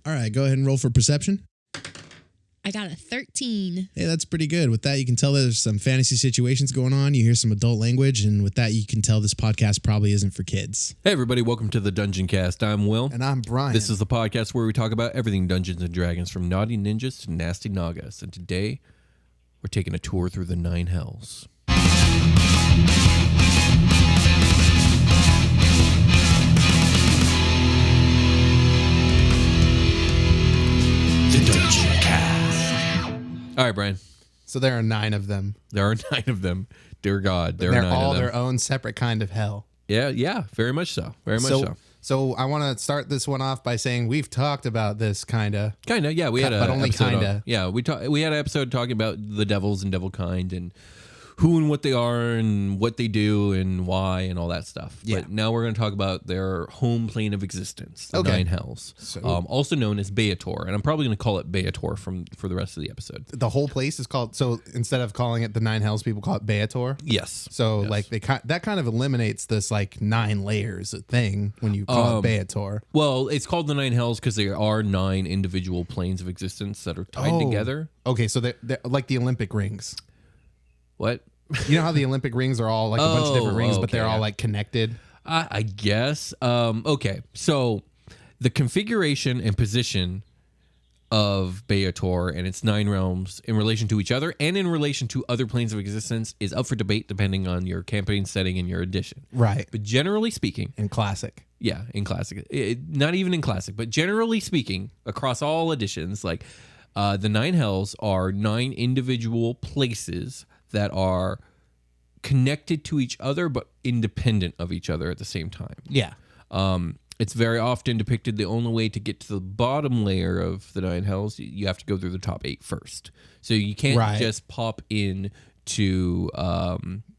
All right, go ahead and roll for perception. I got a 13. Hey, that's pretty good. With that, you can tell there's some fantasy situations going on. You hear some adult language, and with that, you can tell this podcast probably isn't for kids. Hey, everybody. Welcome to the Dungeoncast. I'm Will. And I'm Brian. This is the podcast where we talk about everything Dungeons & Dragons, from naughty ninjas to nasty nagas. And today, we're taking a tour through the 9 hells. The Dungeoncast. All right, Brian. So there are 9 of them. There are 9 of them. Dear God, there are They're 9 all of them. their own separate kind of hell. Yeah, very much so. Very much so. So I want to start this one off by saying we've talked about this kind of. Yeah. We had but only kind of. Yeah, we had an episode talking about the devils and devil kind and who and what they are and what they do and why and all that stuff. Yeah. But now we're going to talk about their home plane of existence, the 9 hells, also known as Bayator. And I'm probably going to call it Bayator for the rest of the episode. The whole place is called. So instead of calling it the 9 hells, people call it Bayator. Yes. So Yes. like that kind of eliminates this like 9 layers thing when you call it Bayator. Well, it's called the 9 hells because there are 9 individual planes of existence that are tied together. Okay, so they're like the Olympic rings. What? You know how the Olympic rings are all like a bunch of different rings, but they're all yeah. like connected? I guess. Okay, so the configuration and position of Bayator and its 9 realms in relation to each other and in relation to other planes of existence is up for debate depending on your campaign setting and your edition. Right. But generally speaking... In Classic. Yeah, in Classic. Not even in Classic, but generally speaking, across all editions, like the 9 hells are 9 individual places that are connected to each other but independent of each other at the same time. Yeah. It's very often depicted the only way to get to the bottom layer of the 9 hells, you have to go through the top 8 first. So you can't just pop in to...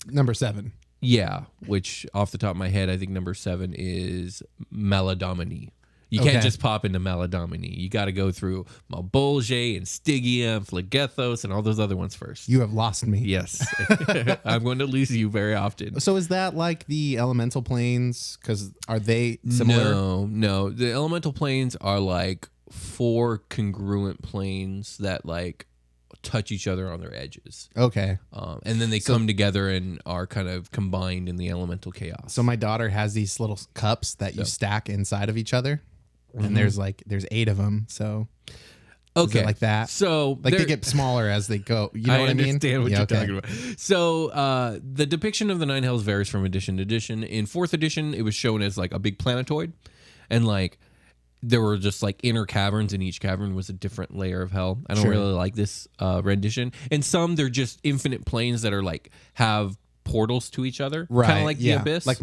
Number 7. Yeah, which off the top of my head, I think number 7 is Maladomini. You can't just pop into Maladomini. You got to go through Malbolge and Stygia and Phlegethos and all those other ones first. You have lost me. Yes. I'm going to lose you very often. So is that like the elemental planes? Because are they similar? No. The elemental planes are like 4 congruent planes that like touch each other on their edges. Okay. And then they come together and are kind of combined in the elemental chaos. So my daughter has these little cups that you stack inside of each other. And there's 8 of them. So is it like that? So like they get smaller as they go. You know what I mean? I understand what you're talking about. So the depiction of the 9 hells varies from edition to edition. In 4th edition, it was shown as like a big planetoid, and like there were just like inner caverns, and each cavern was a different layer of hell. I don't really like this rendition. And some they're just infinite planes that are like have portals to each other, kind of like the Abyss, like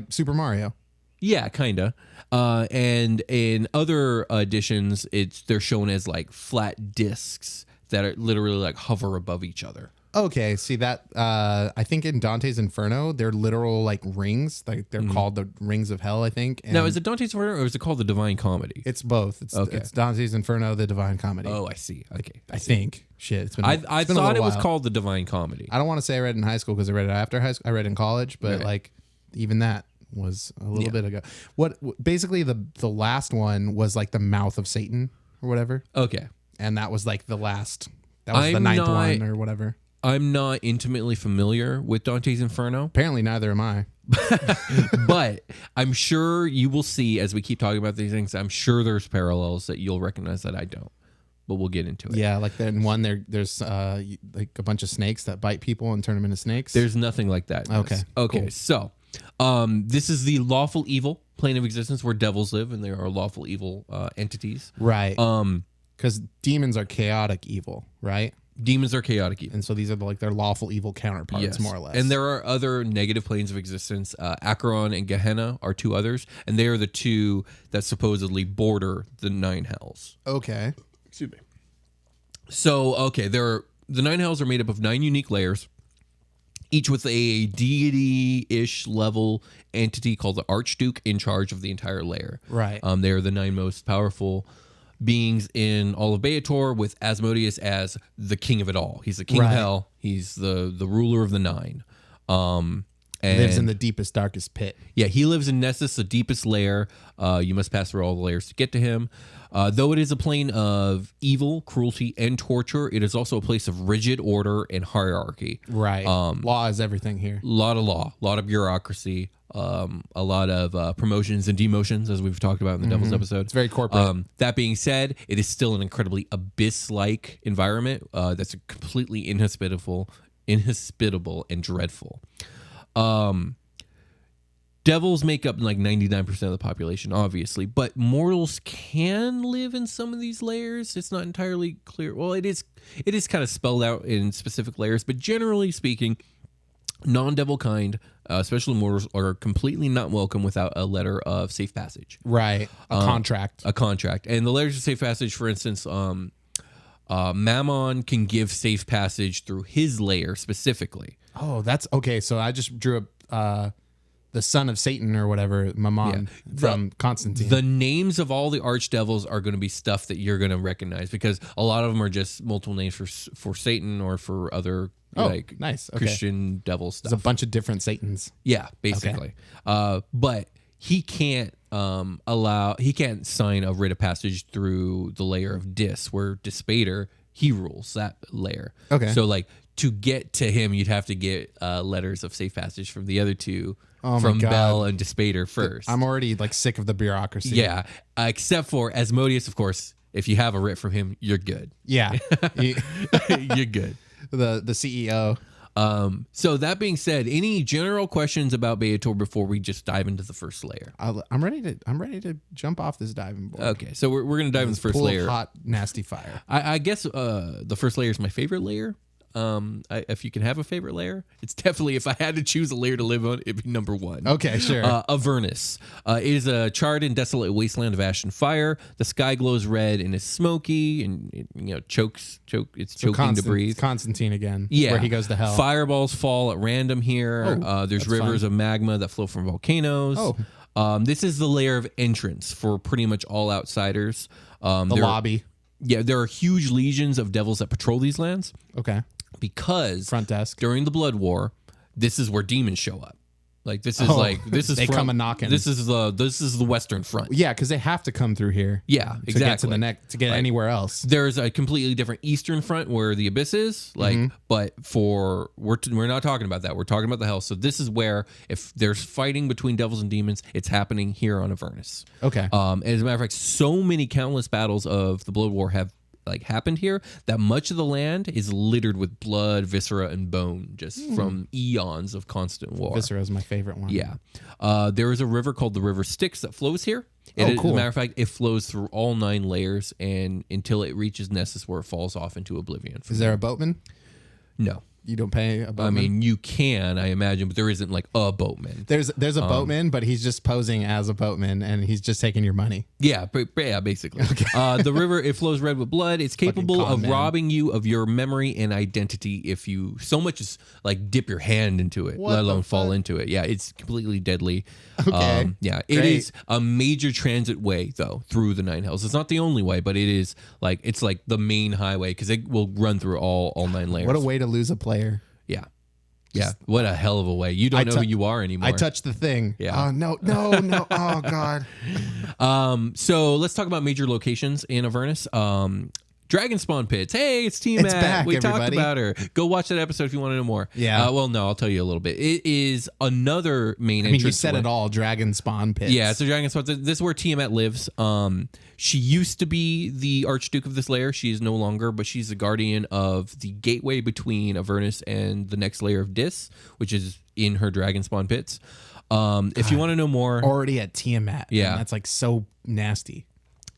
Super Mario. Yeah, kinda. And in other editions, they're shown as like flat discs that are literally like hover above each other. Okay, see that? I think in Dante's Inferno, they're literal like rings. Like they're called the Rings of Hell, I think. And now, is it Dante's Inferno or is it called the Divine Comedy? It's both. It's Dante's Inferno, the Divine Comedy. Oh, I see. Okay, I think. Shit, it's been. I thought it was called the Divine Comedy. I don't want to say I read it in high school because I read it after high school. I read it in college, but like even that was a little bit ago. What basically the last one was like the mouth of Satan or whatever. Okay, and that was like the last. That was the 9th one or whatever. I'm not intimately familiar with Dante's Inferno. Apparently, neither am I. But I'm sure you will see as we keep talking about these things. I'm sure there's parallels that you'll recognize that I don't. But we'll get into it. Yeah, like in one there's like a bunch of snakes that bite people and turn them into snakes. There's nothing like that. Okay. Cool. So this is the Lawful Evil plane of existence where devils live, and there are lawful evil entities. Right. Because demons are chaotic evil, right? Demons are chaotic evil. And so these are like their lawful evil counterparts, more or less. And there are other negative planes of existence. Acheron and Gehenna are 2 others, and they are the 2 that supposedly border the 9 hells. Okay. Excuse me. So, the 9 hells are made up of 9 unique layers, each with a deity-ish level entity called the Archduke in charge of the entire layer. Right. They are the 9 most powerful beings in all of Bayator, with Asmodeus as the king of it all. He's the king of hell. He's the ruler of the 9. Lives in the deepest, darkest pit. Yeah, he lives in Nessus, the deepest layer. You must pass through all the layers to get to him. Though it is a plane of evil, cruelty, and torture, it is also a place of rigid order and hierarchy. Right. Law is everything here. A lot of law, a lot of bureaucracy, a lot of promotions and demotions, as we've talked about in the Devil's episode. It's very corporate. That being said, it is still an incredibly abyss-like environment that's completely inhospitable and dreadful. Devils make up like 99% of the population, obviously, but mortals can live in some of these layers. It's not entirely clear. Well, it is kind of spelled out in specific layers, but generally speaking, non-devil kind, especially mortals, are completely not welcome without a letter of safe passage. Right. A contract. A contract. And the letters of safe passage, for instance, Mammon can give safe passage through his layer specifically. Oh, that's okay. So I just drew up the son of Satan or whatever, Mammon, from Constantine. The names of all the archdevils are going to be stuff that you're going to recognize because a lot of them are just multiple names for Satan or for other nice. Okay. Christian devil stuff. There's a bunch of different Satans. Yeah, basically. Okay. But he can't he can't sign a writ of passage through the layer of Dis, where Dispater, he rules that layer. Okay. So like to get to him, you'd have to get letters of safe passage from the other two. From Bell and Dispater first. I'm already like sick of the bureaucracy. Yeah, except for Asmodeus, of course. If you have a writ from him, you're good. Yeah, You're good. The CEO. So that being said, any general questions about Beator before we just dive into the first layer? I'm ready to jump off this diving board. Okay, so we're gonna dive into the first pool layer. Of hot, nasty fire. I guess the first layer is my favorite layer. If you can have a favorite layer, it's definitely, if I had to choose a layer to live on, it'd be number one. Okay, sure. Avernus. It is a charred and desolate wasteland of ash and fire. The sky glows red and is smoky and it's choking to breathe. Constantine again. Yeah. Where he goes to hell. Fireballs fall at random here. There's rivers of magma that flow from volcanoes. This is the layer of entrance for pretty much all outsiders. The lobby. Yeah, there are huge legions of devils that patrol these lands. Okay. Because front desk during the Blood War, this is where demons show up. Like this is they come a knocking. This is the Western Front. Yeah, because they have to come through here. Yeah, exactly. To get to the neck to get anywhere else. There's a completely different Eastern Front where the Abyss is. But we're not talking about that. We're talking about the Hell. So this is where if there's fighting between devils and demons, it's happening here on Avernus. Okay. And as a matter of fact, so many countless battles of the Blood War have happened here that much of the land is littered with blood, viscera, and bone just from eons of constant war. Viscera is my favorite one. Yeah. There is a river called the River Styx that flows here. Cool. As a matter of fact, it flows through all 9 layers and until it reaches Nessus where it falls off into oblivion. Is there a boatman? No. You don't pay a boatman? I mean, you can, I imagine, but there isn't like a boatman. There's a boatman, but he's just posing as a boatman, and he's just taking your money. Yeah, basically. Okay. The river, it flows red with blood. It's capable of robbing you of your memory and identity if you so much as like dip your hand into it, let alone fall into it. Yeah, it's completely deadly. Okay. Yeah, it is a major transit way though through the 9 hells. It's not the only way, but it is it's like the main highway because it will run through all 9 layers. What a way to lose a player. Yeah. Yeah. What a hell of a way. You don't know who you are anymore. I touched the thing. Yeah. Oh, no. Oh, God. So let's talk about major locations in Avernus. Dragon Spawn Pits. Hey, it's Team Matt. Back, we everybody. Talked about her. Go watch that episode if you want to know more. Yeah. Well, no, I'll tell you a little bit. It is another main entrance. You said it all. Dragon Spawn Pits. Yeah, it's a Dragon Spawn. This is where Tiamat lives. She used to be the Archduke of this layer. She is no longer, but she's the guardian of the gateway between Avernus and the next layer of Dis, which is in her Dragon Spawn Pits. If you want to know more, already at Tiamat. Yeah, man, that's like so nasty.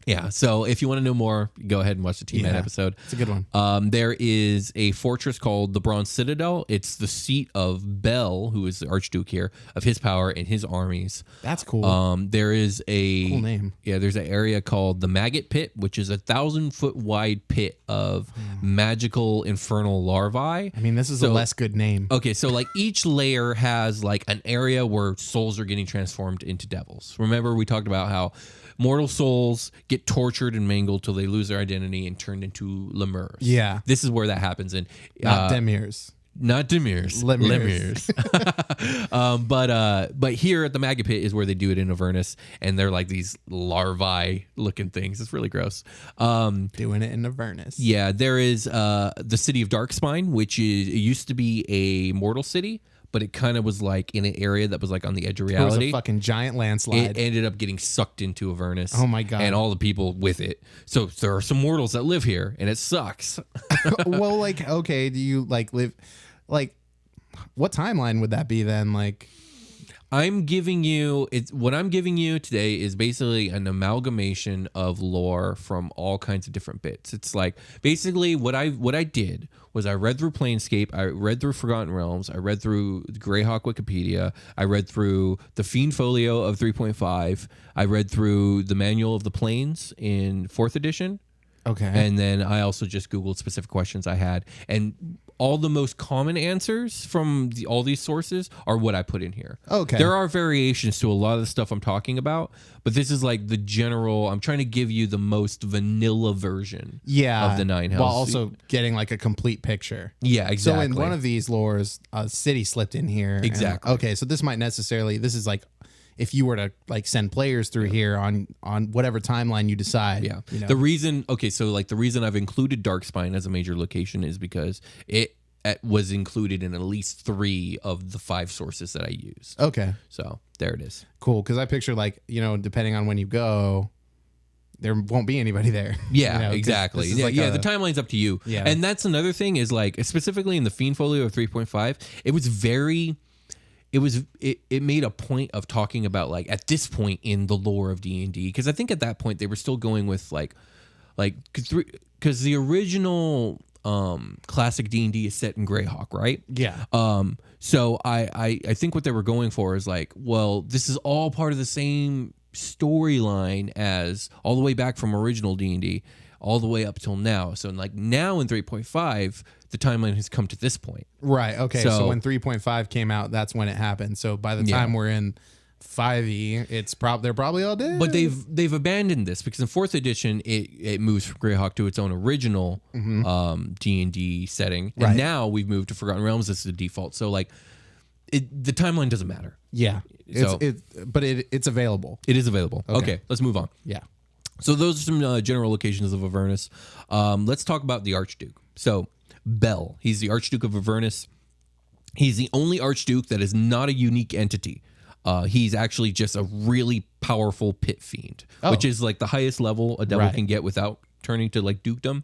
Yeah, so if you want to know more, go ahead and watch the T-Man episode. It's a good one. There is a fortress called the Bronze Citadel. It's the seat of Bel, who is the Archduke here, of his power and his armies. That's cool. There is a cool name. Yeah, there's an area called the Maggot Pit, which is 1,000-foot wide pit of magical infernal larvae. I mean, this is a less good name. Okay, so like each layer has like an area where souls are getting transformed into devils. Remember we talked about how mortal souls get tortured and mangled till they lose their identity and turned into lemurs. Yeah. This is where that happens. And not demirs. Not Demirs. Lemurs. But here at the Maggot Pit is where they do it in Avernus, and they're like these larvae looking things. It's really gross. Doing it in Avernus. Yeah, there is the city of Darkspine, which it used to be a mortal city, but it kind of was like in an area that was like on the edge of There was reality. a fucking giant landslide. It ended up getting sucked into Avernus. Oh my God. And all the people with it. So there are some mortals that live here, and it sucks. Well, like, okay, do you like live like what timeline would that be then? Like, I'm giving you what I'm giving you today is basically an amalgamation of lore from all kinds of different bits. It's like basically what I did was I read through Planescape, I read through Forgotten Realms, I read through Greyhawk Wikipedia, I read through the Fiend Folio of 3.5, I read through the Manual of the Planes in 4th edition. okay. And then I also just Googled specific questions I had. And all the most common answers from all these sources are what I put in here. Okay. There are variations to a lot of the stuff I'm talking about, but this is like the general, I'm trying to give you the most vanilla version of the Nine Hells. While also getting like a complete picture. Yeah, exactly. So in one of these lores, a city slipped in here. and- Exactly. okay, so this is like if you were to like send players through here on whatever timeline you decide. Yeah. You know? The reason I've included Darkspine as a major location is because it was included in at least 3 of the 5 sources that I used. Okay. So there it is. Cool. Because I picture like, depending on when you go, there won't be anybody there. Yeah, exactly. this is Yeah, like the timeline's up to you. Yeah. And that's another thing is like, specifically in the Fiend Folio of 3.5, it made a point of talking about like at this point in the lore of D&D, because I think at that point they were still going with like because the original classic D&D is set in Greyhawk, right? Yeah. So I think what they were going for is like, well, this is all part of the same storyline as all the way back from original D&D all the way up till now. So like now in 3.5, the timeline has come to this point. Right. Okay. So So- when 3.5 came out, that's when it happened. So by the time we're in 5e, they're probably all dead. But they've abandoned this because in 4th edition it moves from Greyhawk to its own original D&D setting, and Right. now we've moved to Forgotten Realms as the default. So like the timeline doesn't matter. yeah. So- It's available. It is available. Okay, let's move on. Yeah. So those are some general locations of Avernus. Let's talk about the Archduke. So Bell, he's the Archduke of Avernus. He's the only Archduke that is not a unique entity. He's actually just a really powerful pit fiend, which is like the highest level a devil Right. can get without turning to like dukedom.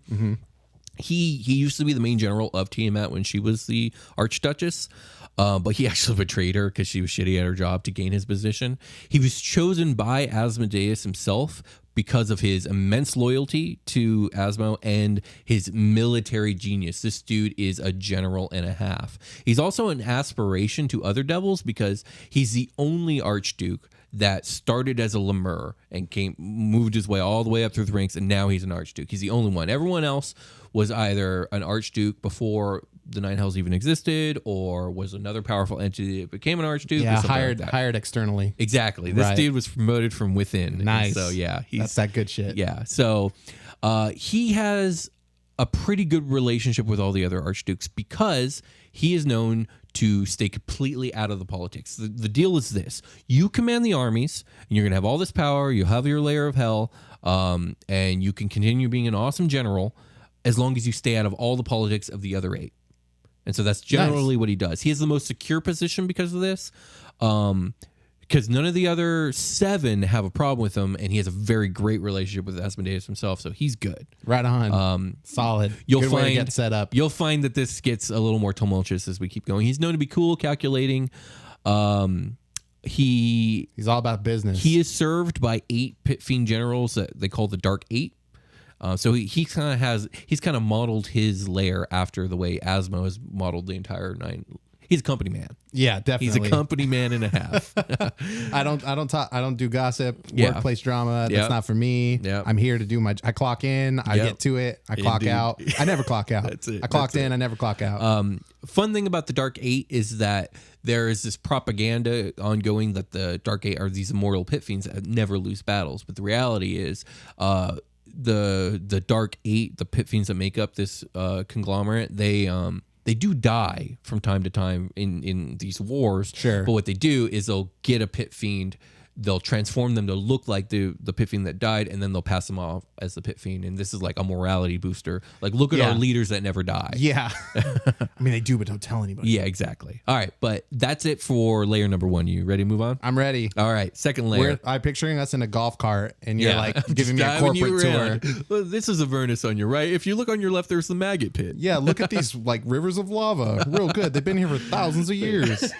He used to be the main general of Tiamat when she was the Archduchess, but he actually betrayed her because she was shitty at her job to gain his position. He was chosen by Asmodeus himself because of his immense loyalty to Asmo and his military genius. This dude is a general and a half. He's also an aspiration to other devils because he's the only Archduke that started as a lemur and moved his way all the way up through the ranks, and now he's an Archduke. He's the only one. Everyone else was either an Archduke before the Nine Hells even existed, or was another powerful entity that became an Archduke. Yeah. or something like that. Hired externally. Exactly. This Right. dude was promoted from within. And Nice. so yeah, That's that good shit. yeah. So he has a pretty good relationship with all the other Archdukes because he is known to stay completely out of the politics. The deal is this: you command the armies, and you're gonna have all this power. You'll have your layer of hell, and you can continue being an awesome general as long as you stay out of all the politics of the other 8. And so that's generally what he does. He has the most secure position because of this, because none of the other 7 have a problem with him, and he has a very great relationship with Asmodeus himself, so he's good. Right on. Solid. You'll Good way to find get set up. You'll find that this gets a little more tumultuous as we keep going. He's known to be cool, calculating. He's all about business. He is served by 8 pit fiend generals that they call the Dark 8. So he's kind of modeled his lair after the way Asmo has modeled the entire 9. He's a company man. Yeah, definitely. He's a company man and a half. I don't do gossip, Yeah. workplace drama. That's Yep. not for me. Yep. I'm here to do I clock in, I Yep. get to it, I clock Indeed. out. I never clock out. That's it. I clocked That's in, it. I never clock out. Fun thing about the Dark 8 is that there is this propaganda ongoing that the Dark 8 are these immortal pit fiends that never lose battles. But the reality is the Dark 8, the pit fiends that make up this conglomerate, they They do die from time to time in these wars. Sure. But what they do is they'll get a pit fiend. They'll transform them to look like the pit fiend that died, and then they'll pass them off as the pit fiend. And this is like a morality booster. Like, look at our leaders that never die. Yeah. I mean, they do, but don't tell anybody. Yeah, exactly. All right, but that's it for layer number 1. You ready to move on? I'm ready. All right, second layer. I'm picturing us in a golf cart, and you're like giving me a corporate tour. Well, this is Avernus on your right. If you look on your left, there's the Maggot Pit. Yeah, look at these like rivers of lava. Real good. They've been here for thousands of years.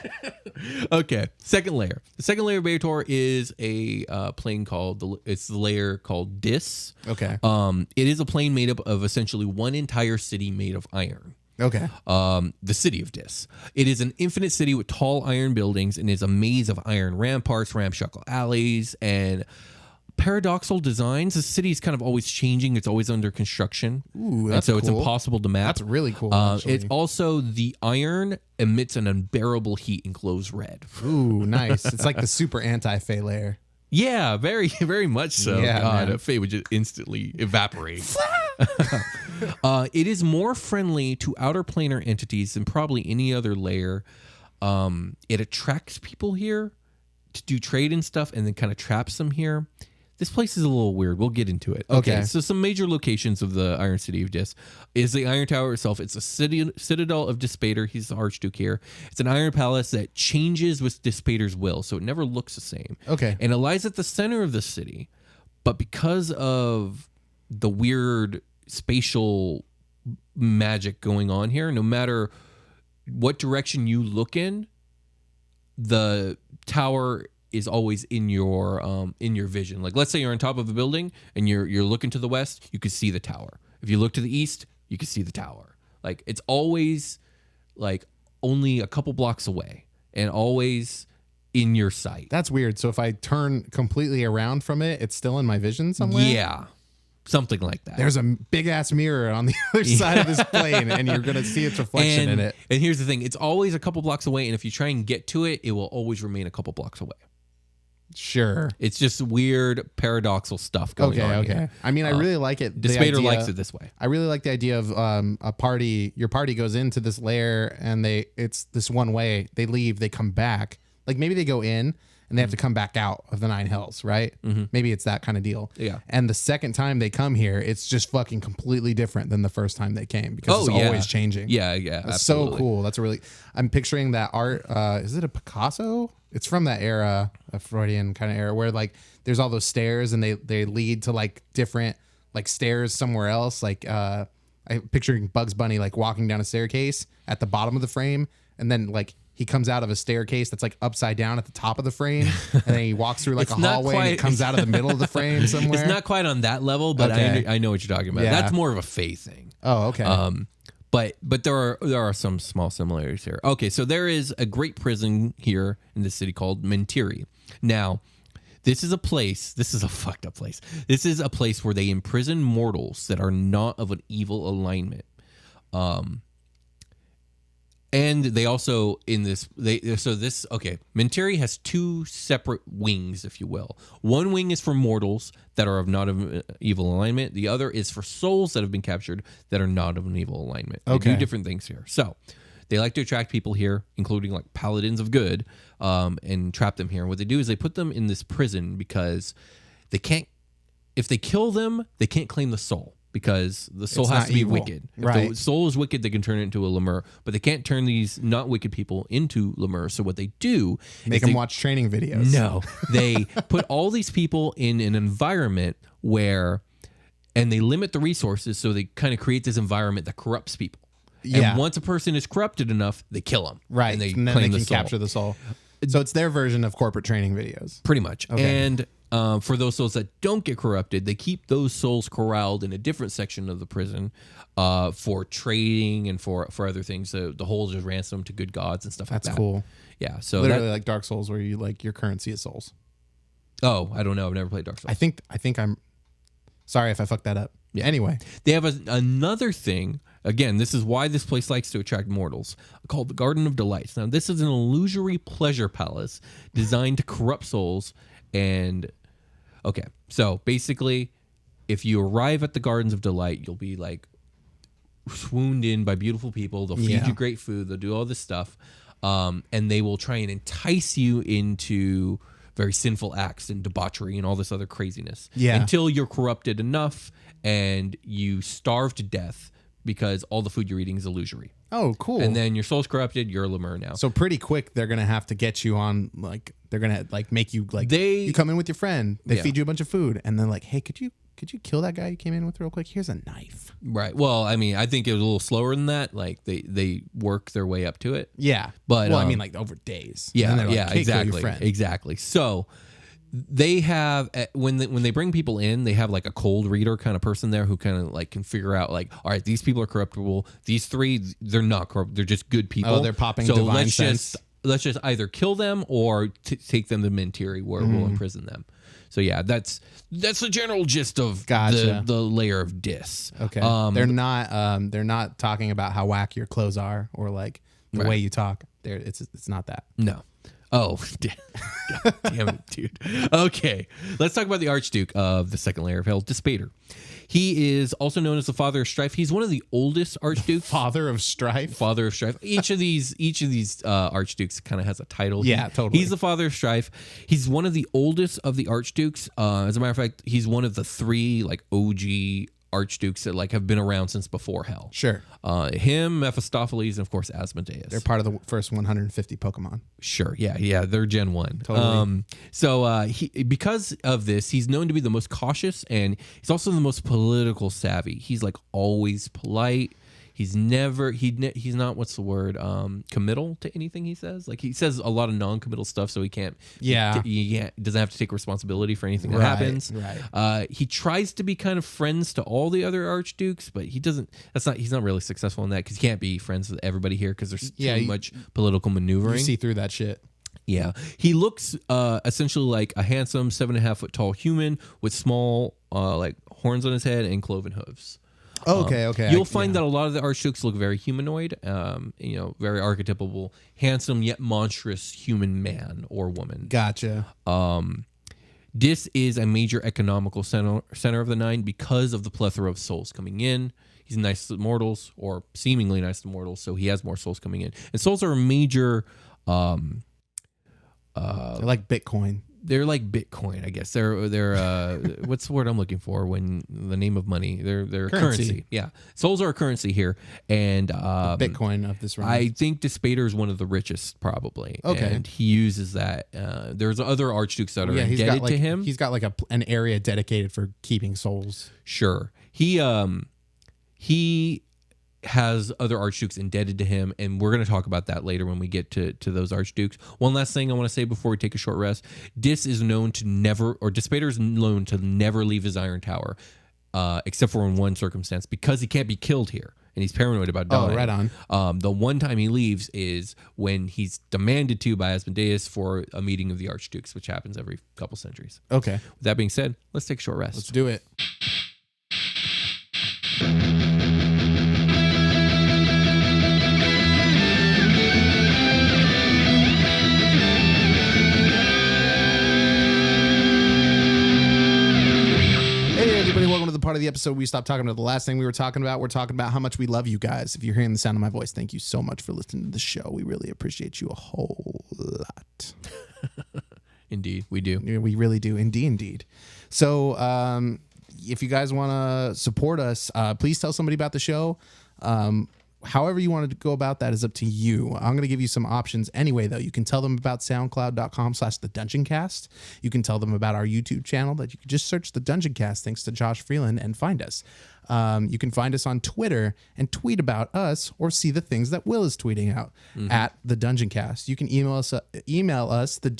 Okay, second layer. The second layer of Baator is a plane called it's the layer called Dis. Okay. It is a plane made up of essentially one entire city made of iron. Okay. The city of Dis. It is an infinite city with tall iron buildings and is a maze of iron ramparts, ramshackle alleys, and paradoxical designs. The city is kind of always changing. It's always under construction. Ooh, that's so cool. it's impossible to map. That's really cool. Actually. It's also the iron emits an unbearable heat and glows red. Ooh, nice. It's like the super anti-Fey layer. Yeah, very, very much so. Yeah, God, man. a Fae would just instantly evaporate. It is more friendly to outer planar entities than probably any other layer. It attracts people here to do trade and stuff, and then kind of traps them here. This place is a little weird. We'll get into it. Okay. So some major locations of the Iron City of Dis is the Iron Tower itself. It's a citadel of Dispater. He's the Archduke here. It's an iron palace that changes with Dispater's will, so it never looks the same. Okay. And it lies at the center of the city, but because of the weird spatial magic going on here, no matter what direction you look in, the tower is always in your vision. Like, let's say you're on top of a building and you're looking to the west, you can see the tower. If you look to the east, you can see the tower. Like, it's always like only a couple blocks away and always in your sight. That's weird. So if I turn completely around from it, it's still in my vision somewhere? Yeah. Something like that. There's a big ass mirror on the other side of this plane, and you're going to see its reflection in it. And here's the thing. It's always a couple blocks away, and if you try and get to it, it will always remain a couple blocks away. Sure. It's just weird paradoxical stuff going on. Okay. Here. I mean, I really like it. Dispater likes it this way. I really like the idea of a party. Your party goes into this lair, and it's this one way. They leave, they come back. Like, maybe they go in and they have to come back out of the Nine Hells, right? Mm-hmm. Maybe it's that kind of deal. Yeah. And the second time they come here, it's just fucking completely different than the first time they came because it's always changing. Yeah. That's absolutely. so cool. That's I'm picturing that art. Is it a Picasso? It's from that era, a Freudian kind of era, where like there's all those stairs and they lead to like different like stairs somewhere else. Like I'm picturing Bugs Bunny like walking down a staircase at the bottom of the frame, and then like he comes out of a staircase that's like upside down at the top of the frame, and then he walks through like a hallway and it comes out of the middle of the frame somewhere. It's not quite on that level, but I know what you're talking about. Yeah. That's more of a Fae thing. Oh, okay. But there are some small similarities here. Okay, so there is a great prison here in this city called Mentiri. Now, this is a fucked up place. This is a place where they imprison mortals that are not of an evil alignment. And they also Mentiri has two separate wings, if you will. One wing is for mortals that are of not of an evil alignment. The other is for souls that have been captured that are not of an evil alignment. They do different things here. So they like to attract people here, including like paladins of good, and trap them here. And what they do is they put them in this prison because if they kill them, they can't claim the soul. Because the soul has to be wicked. If the soul is wicked, they can turn it into a lemur. But they can't turn these not wicked people into lemurs. So what they do make them watch training videos. No. They put all these people in an environment and they limit the resources. So they kind of create this environment that corrupts people. Yeah. And once a person is corrupted enough, they kill them. Right. And then they can capture the soul. So it's their version of corporate training videos. Pretty much. Okay. And for those souls that don't get corrupted, they keep those souls corralled in a different section of the prison for trading and for other things. So the whole is ransomed to good gods and stuff like that. That's cool. Yeah. So literally like Dark Souls, where you like your currency is souls. Oh, I don't know. I've never played Dark Souls. I think I'm sorry if I fucked that up. Yeah. Anyway, they have another thing. Again, this is why this place likes to attract mortals, called the Garden of Delights. Now, this is an illusory pleasure palace designed to corrupt souls. And okay, so basically, if you arrive at the Gardens of Delight, you'll be like swooned in by beautiful people. They'll feed you great food. They'll do all this stuff. And they will try and entice you into very sinful acts and debauchery and all this other craziness. Yeah. Until you're corrupted enough and you starve to death because all the food you're eating is illusory. Oh, cool. And then your soul's corrupted. You're a lemur now. So pretty quick, they're gonna have to get you on. Like they're gonna like make you like you come in with your friend. They feed you a bunch of food, and then like, hey, could you kill that guy you came in with real quick? Here's a knife. Right. Well, I mean, I think it was a little slower than that. Like they work their way up to it. Yeah. But I mean, like over days. Yeah. And they're like, yeah. hey, Exactly. kill your friend. Exactly. So they have when they bring people in, they have like a cold reader kind of person there who kind of like can figure out like, all right, these people are corruptible. These three, they're not corrupt. They're just good people. Oh, they're popping so divine sense. Let's just either kill them or take them to Mentiri where we'll imprison them. So yeah, that's the general gist of the layer of dis. Okay. They're not talking about how whack your clothes are or like the way you talk. It's not that. No. Oh, God damn it, dude. Okay, let's talk about the Archduke of the second layer of hell, Despater. He is also known as the Father of Strife. He's one of the oldest Archdukes. Father of Strife? Father of Strife. Each of these Archdukes kind of has a title. Yeah, totally. He's the Father of Strife. He's one of the oldest of the Archdukes. As a matter of fact, he's one of the three like OG Archdukes that like have been around since before hell. Sure. Him, Mephistopheles, and of course Asmodeus. They're part of the first 150 Pokemon. Sure. Yeah. They're Gen 1. Totally. Because of this, he's known to be the most cautious, and he's also the most political savvy. He's like always polite. He's not, what's the word, committal to anything he says. Like he says a lot of non-committal stuff, so he can't. He doesn't have to take responsibility for anything that happens. Right. He tries to be kind of friends to all the other Archdukes, but he doesn't. He's not really successful in that because he can't be friends with everybody here because there's too much political maneuvering. You see through that shit. Yeah, he looks essentially like a handsome 7.5 foot tall human with small like horns on his head and cloven hooves. Okay. You'll find that a lot of the Archdukes look very humanoid, very archetypal, handsome yet monstrous human man or woman. Gotcha. Dis is a major economical center of the nine because of the plethora of souls coming in. He's nice to mortals, or seemingly nice to mortals, so he has more souls coming in. And souls are a major... they're like Bitcoin. They're like Bitcoin, I guess. They're what's the word I'm looking for when the name of money? They're currency. Yeah. Souls are a currency here. And Bitcoin of this round. I think Despater is one of the richest, probably. Okay. And he uses that. There's other Archdukes that are indebted to him. He's got like an area dedicated for keeping souls. Sure. He has other Archdukes indebted to him, and we're going to talk about that later when we get to those Archdukes. One last thing I want to say before we take a short rest. Despater is known to never leave his Iron Tower, except for in one circumstance, because he can't be killed here, and he's paranoid about dying. Oh, right on. The one time he leaves is when he's demanded to by Asmodeus for a meeting of the Archdukes, which happens every couple centuries. Okay. With that being said, let's take a short rest. Let's do it. Welcome to the part of the episode we stopped talking about the last thing we were talking about. We're talking about how much we love you guys. If you're hearing the sound of my voice, thank you so much for listening to the show. We really appreciate you a whole lot. Indeed, we do. We really do. Indeed. So if you guys want to support us, please tell somebody about the show. However you want to go about that is up to you. I'm going to give you some options anyway, though. You can tell them about soundcloud.com/the Dungeoncast. You can tell them about our YouTube channel that you can just search the Dungeoncast, thanks to Josh Freeland, and find us. You can find us on Twitter and tweet about us or see the things that Will is tweeting out at the Dungeoncast. You can email us the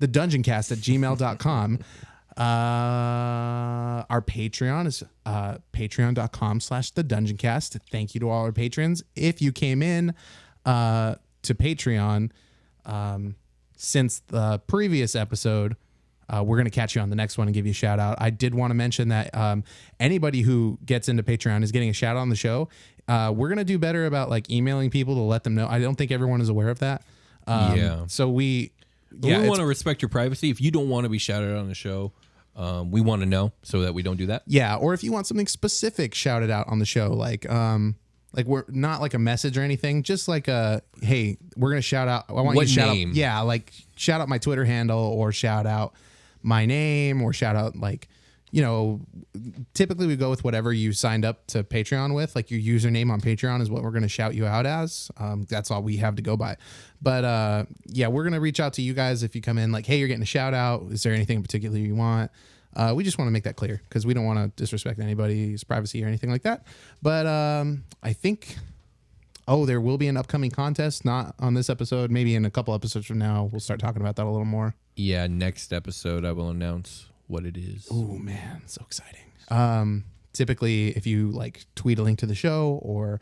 Dungeoncast@gmail.com. Our Patreon is patreon.com/the Dungeoncast. Thank you to all our patrons. If you came in to Patreon since the previous episode, we're going to catch you on the next one and give you a shout out. I did want to mention that anybody who gets into Patreon is getting a shout out on the show. We're going to do better about like emailing people to let them know. I don't think everyone is aware of that. So we want to respect your privacy. If you don't want to be shouted out on the show, we want to know so that we don't do that. Yeah, or if you want something specific shouted out on the show, like we're not like a message or anything, just like hey, we're gonna shout out. I want What you to shout name? out. Yeah, like shout out my Twitter handle, or shout out my name, or shout out like, you know, typically we go with whatever you signed up to Patreon with. Like your username on Patreon is what we're gonna shout you out as. That's all we have to go by. But yeah, we're gonna reach out to you guys if you come in like, hey, you're getting a shout out. Is there anything in particular you want? We just want to make that clear because we don't want to disrespect anybody's privacy or anything like that. But I think, there will be an upcoming contest, not on this episode. Maybe in a couple episodes from now, we'll start talking about that a little more. Yeah, next episode I will announce what it is. Oh, man, so exciting. Typically, if you like tweet a link to the show or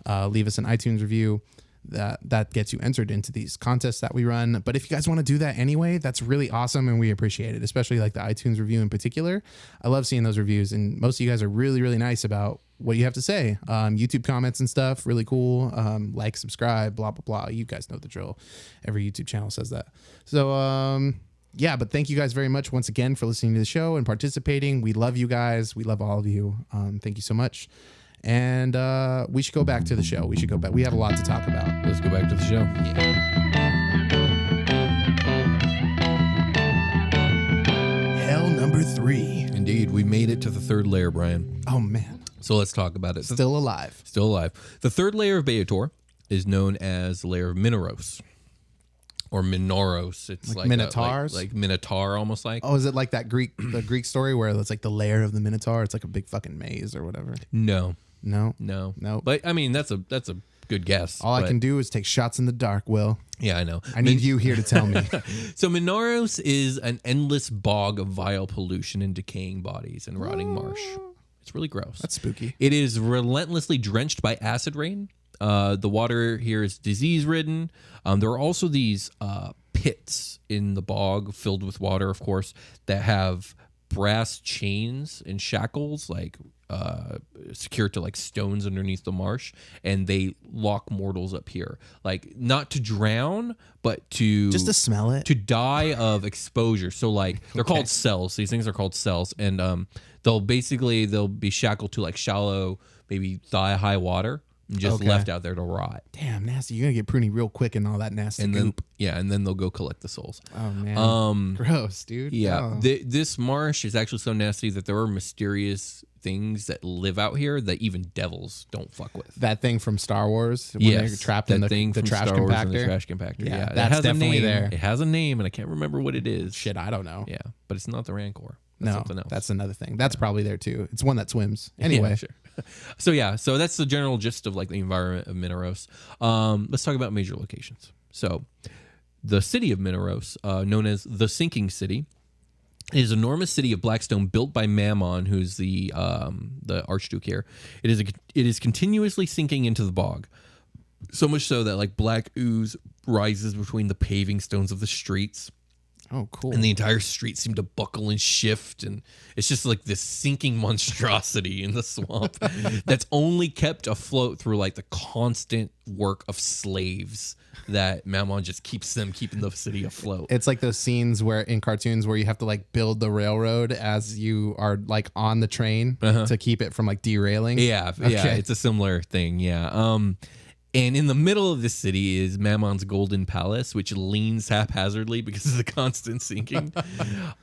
leave us an iTunes review, that gets you entered into these contests that we run. But if you guys want to do that anyway, that's really awesome and we appreciate it, especially like the iTunes review in particular. I love seeing those reviews, and most of you guys are really, really nice about what you have to say. YouTube comments and stuff, really cool. Like, subscribe, blah, blah, blah. You guys know the drill. Every YouTube channel says that. So, yeah, but thank you guys very much once again for listening to the show and participating. We love you guys. We love all of you. Thank you so much. And we should go back to the show. We should go back. We have a lot to talk about. Let's go back to the show. Yeah. Hell number 3. Indeed, we made it to the third layer, Brian. Oh, man. So let's talk about it. Still alive. Still alive. The third layer of Baator is known as the layer of Minoros. Or Minoros. It's like Minotaurs? like Minotaur, almost like. Oh, is it like that the Greek story where it's like the lair of the Minotaur? It's like a big fucking maze or whatever. No. No. But I mean, that's a good guess. All I can do is take shots in the dark, Will. Yeah, I know. I need you here to tell me. So Minoros is an endless bog of vile pollution and decaying bodies and rotting marsh. It's really gross. That's spooky. It is relentlessly drenched by acid rain. The water here is disease-ridden. There are also these pits in the bog filled with water, of course, that have brass chains and shackles, like secured to like stones underneath the marsh, and they lock mortals up here, like not to drown, but just to smell it, to die of exposure. So like they're called cells. These things are called cells, and they'll be shackled to like shallow, maybe thigh-high water. Just left out there to rot. Damn, nasty. You're going to get pruny real quick and all that nasty goop. And then they'll go collect the souls. Oh, man. Gross, dude. Yeah. Oh. This marsh is actually so nasty that there are mysterious things that live out here that even devils don't fuck with. That thing from Star Wars when they're trapped in the trash compactor. The trash compactor. Yeah, that's definitely there. It has a name, and I can't remember what it is. Shit, I don't know. Yeah, but it's not the Rancor. That's something else. That's another thing. That's probably there, too. It's one that swims. Anyway. Yeah, sure. So that's the general gist of like the environment of Minoros. Let's talk about major locations. So the city of Minoros, known as the Sinking City, is an enormous city of blackstone built by Mammon, who's the Archduke here. It is continuously sinking into the bog, so much so that like black ooze rises between the paving stones of the streets. Oh, cool. And the entire street seemed to buckle and shift, and it's just like this sinking monstrosity in the swamp that's only kept afloat through like the constant work of slaves that Mammon just keeping the city afloat. It's like those scenes where in cartoons where you have to like build the railroad as you are like on the train to keep it from like derailing. Yeah, it's a similar thing. Yeah. And in the middle of the city is Mammon's golden palace, which leans haphazardly because of the constant sinking.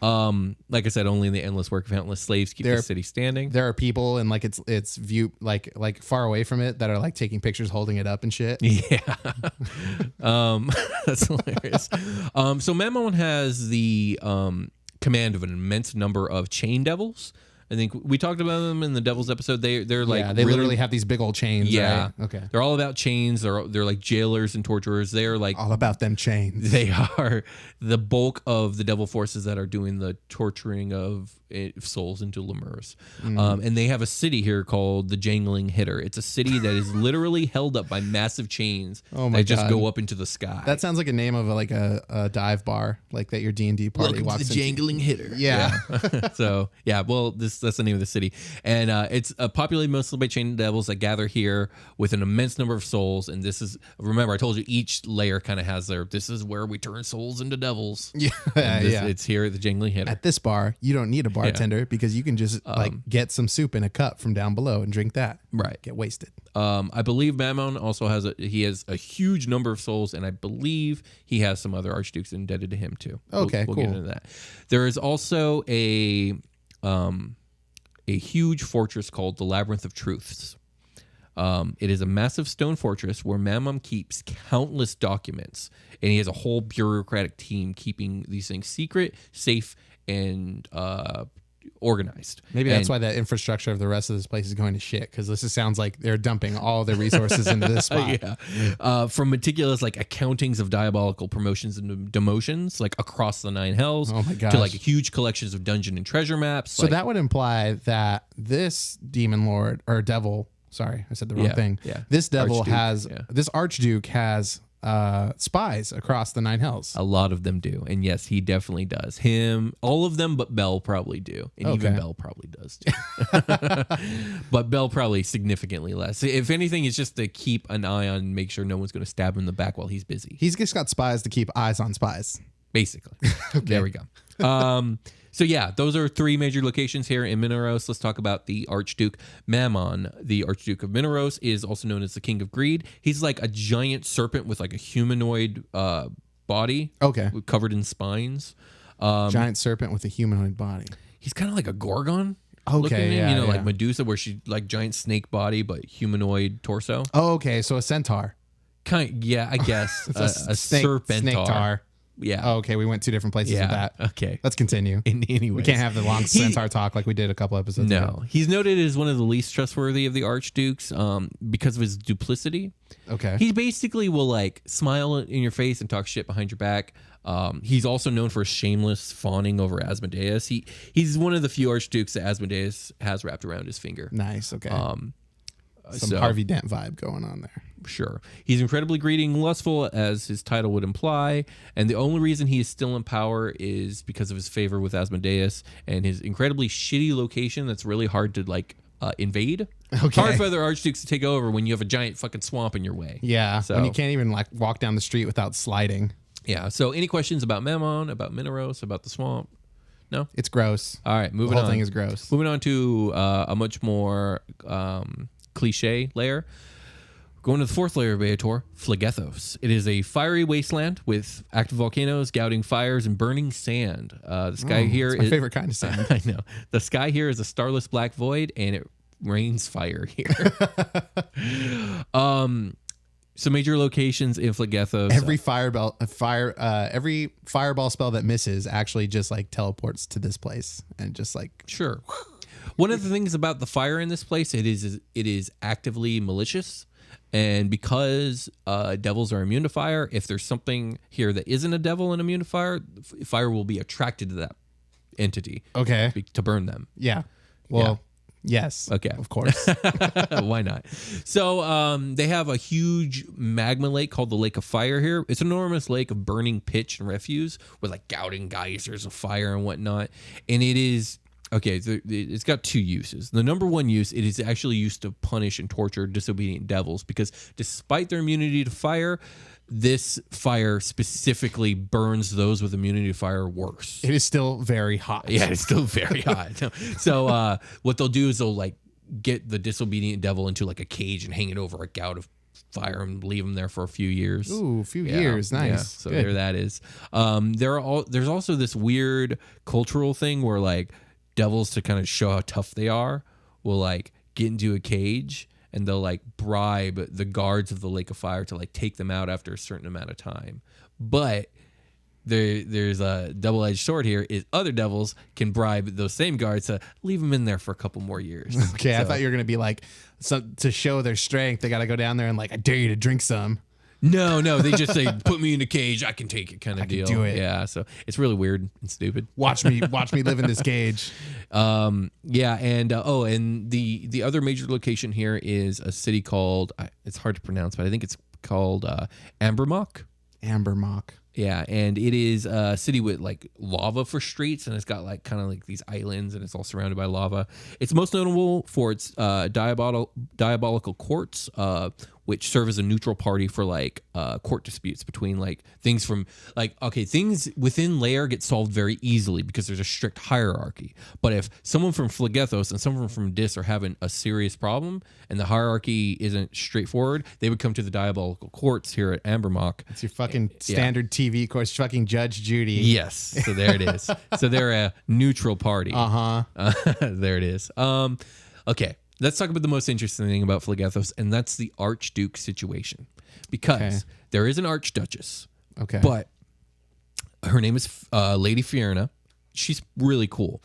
Like I said, only the endless work of countless slaves keep the city standing. There are people and like it's view like far away from it that are like taking pictures, holding it up and shit. Yeah, that's hilarious. So Mammon has the command of an immense number of chain devils. I think we talked about them in the Devil's episode. They're like they literally have these big old chains. Yeah. Right? Okay. They're all about chains. They're like jailers and torturers. They're like all about them chains. They are the bulk of the devil forces that are doing the torturing of souls into lemurs. And they have a city here called the Jangling Hitter. It's a city that is literally held up by massive chains that just go up into the sky. That sounds like a name of a dive bar, like that your D&D party Welcome walks to the into. Jangling Hitter. Yeah. So yeah, well, that's the name of the city, and it's populated mostly by chain devils that gather here with an immense number of souls. And remember I told you each layer kind of has this is where we turn souls into devils. Yeah, It's here at the Jangling Hitter. At this bar, you don't need a bartender because you can just like get some soup in a cup from down below and drink that. Right. Get wasted. I believe Mammon also has a huge number of souls, and I believe he has some other archdukes indebted to him too. Okay, we'll cool. get into that. There is also a huge fortress called the Labyrinth of Truths. It is a massive stone fortress where Mammon keeps countless documents, and he has a whole bureaucratic team keeping these things secret, safe, and organized. Maybe that's why the infrastructure of the rest of this place is going to shit, because this just sounds like they're dumping all their resources into this spot. Yeah. From meticulous like accountings of diabolical promotions and demotions, like across the nine hells, Oh my gosh. to like huge collections of dungeon and treasure maps. So that would imply that this demon lord or devil, sorry, I said the wrong thing. Yeah. This devil Archduke, this Archduke has spies across the nine hells. a lot of them do, and yes, he definitely does. Him, all of them, but Bell probably do, and even Bell probably does too. But Bell probably significantly less. If anything, it's just to keep an eye on, make sure no one's going to stab him in the back while he's busy. He's just got spies to keep eyes on spies. Basically. There we go. So yeah, those are three major locations here in Mineros. Let's talk about the Archduke. Mammon, the Archduke of Mineros, is also known as the King of Greed. He's like a giant serpent with like a humanoid body. Okay. Covered in spines. Giant serpent with a humanoid body. He's kind of like a Gorgon. Okay, looking, yeah, like yeah. Medusa, where she like giant snake body but humanoid torso. Oh, okay, so a centaur. Yeah, I guess a snake, serpentar. Snaketar. Yeah. Oh, okay, we went two different places with that. Okay. Let's continue. Anyways, We can't have the long centaur talk like we did a couple episodes ago. No, he's noted as one of the least trustworthy of the archdukes because of his duplicity. Okay. He basically will like smile in your face and talk shit behind your back. He's also known for shameless fawning over Asmodeus. He's one of the few archdukes that Asmodeus has wrapped around his finger. Nice, okay. Some so- Harvey Dent vibe going on there. Sure. He's incredibly greedy and lustful, as his title would imply, and the only reason he is still in power is because of his favor with Asmodeus and his incredibly shitty location that's really hard to like invade. Okay. It's hard for other archdukes to take over when you have a giant fucking swamp in your way. Yeah, So when you can't even like walk down the street without sliding. yeah. So any questions about Mammon, about Mineros, about the swamp? No? It's gross. All right, The moving whole on. thing is gross. Moving on to a much more cliche layer. Going to the fourth layer of Beator, Phlegethos. It is a fiery wasteland with active volcanoes, gouting fires, and burning sand. The sky here It's my favorite kind of sand. I know. The sky here is a starless black void, and it rains fire here. Some major locations in Phlegethos. Every every fireball spell that misses actually just like teleports to this place and just like Sure. One of the things about the fire in this place, it is actively malicious. And because devils are immune to fire, if there's something here that isn't a devil and immune to fire, fire will be attracted to that entity okay. to burn them. Yeah. Well, yes. Okay. Of course. Why not? So they have a huge magma lake called the Lake of Fire here. It's an enormous lake of burning pitch and refuse with like gouting geysers of fire and whatnot. And it is... Okay, so it's got two uses. The number one use, it is actually used to punish and torture disobedient devils because despite their immunity to fire, this fire specifically burns those with immunity to fire worse. It is still very hot. Yeah, it's still very hot. So what they'll do is they'll like get the disobedient devil into like a cage and hang it over a gout of fire and leave them there for a few years. Ooh, a few years. Nice. Yeah, so Good. there that is. There's also this weird cultural thing where like devils, to kind of show how tough they are, will like get into a cage and they'll like bribe the guards of the Lake of Fire to like take them out after a certain amount of time. But there's a double-edged sword here is other devils can bribe those same guards to leave them in there for a couple more years. Okay, I So- thought you were going to be like, to show their strength, they got to go down there and like, I dare you to drink some. No, they just say, put me in a cage, I can take it kind of deal. do it. Yeah, so it's really weird and stupid. Watch me live in this cage. Yeah, and and the other major location here is a city called, it's hard to pronounce, but I think it's called Ambermock. Ambermock. Yeah, and it is a city with like lava for streets, and it's got like kind of like these islands, and it's all surrounded by lava. It's most notable for its diabolical courts, which serve as a neutral party for like court disputes between like things from like, okay, things within Lair get solved very easily because there's a strict hierarchy. But if someone from Phlegethos and someone from Dis are having a serious problem and the hierarchy isn't straightforward, they would come to the Diabolical Courts here at Ambermock. It's your fucking standard TV course, fucking Judge Judy. Yes. So there it is. So they're a neutral party. There it is. Okay. Let's talk about the most interesting thing about Phlegethos, and that's the Archduke situation. Because there is an Archduchess. Okay. But her name is Lady Fiona. She's really cool.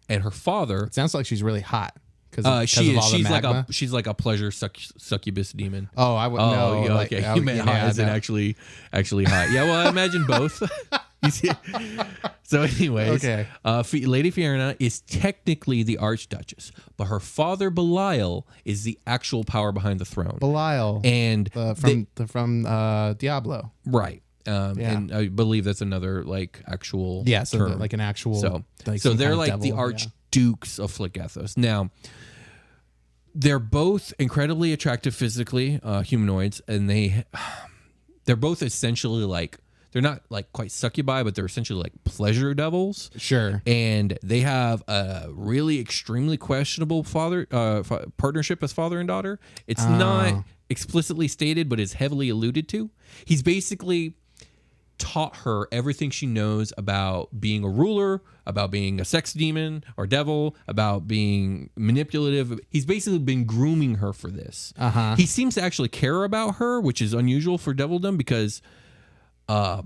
And her father... It sounds like she's really hot. Because She's like a pleasure succubus demon. Oh, I would know. Yeah, like, okay. You meant hot as in actually hot. Yeah, well, I imagine both. You see? So anyways, Lady Fiona is technically the Archduchess, but her father Belial is the actual power behind the throne. Belial. And from Diablo. Right. And I believe that's another like actual term. Like an actual so they're like the Archdukes of Phlegethos. Now they're both incredibly attractive physically, humanoids, and they're both essentially like, they're not like quite succubi, but they're essentially like pleasure devils. Sure. And they have a really extremely questionable partnership as father and daughter. It's not explicitly stated, but is heavily alluded to. He's basically taught her everything she knows about being a ruler, about being a sex demon or devil, about being manipulative. He's basically been grooming her for this. He seems to actually care about her, which is unusual for devildom because how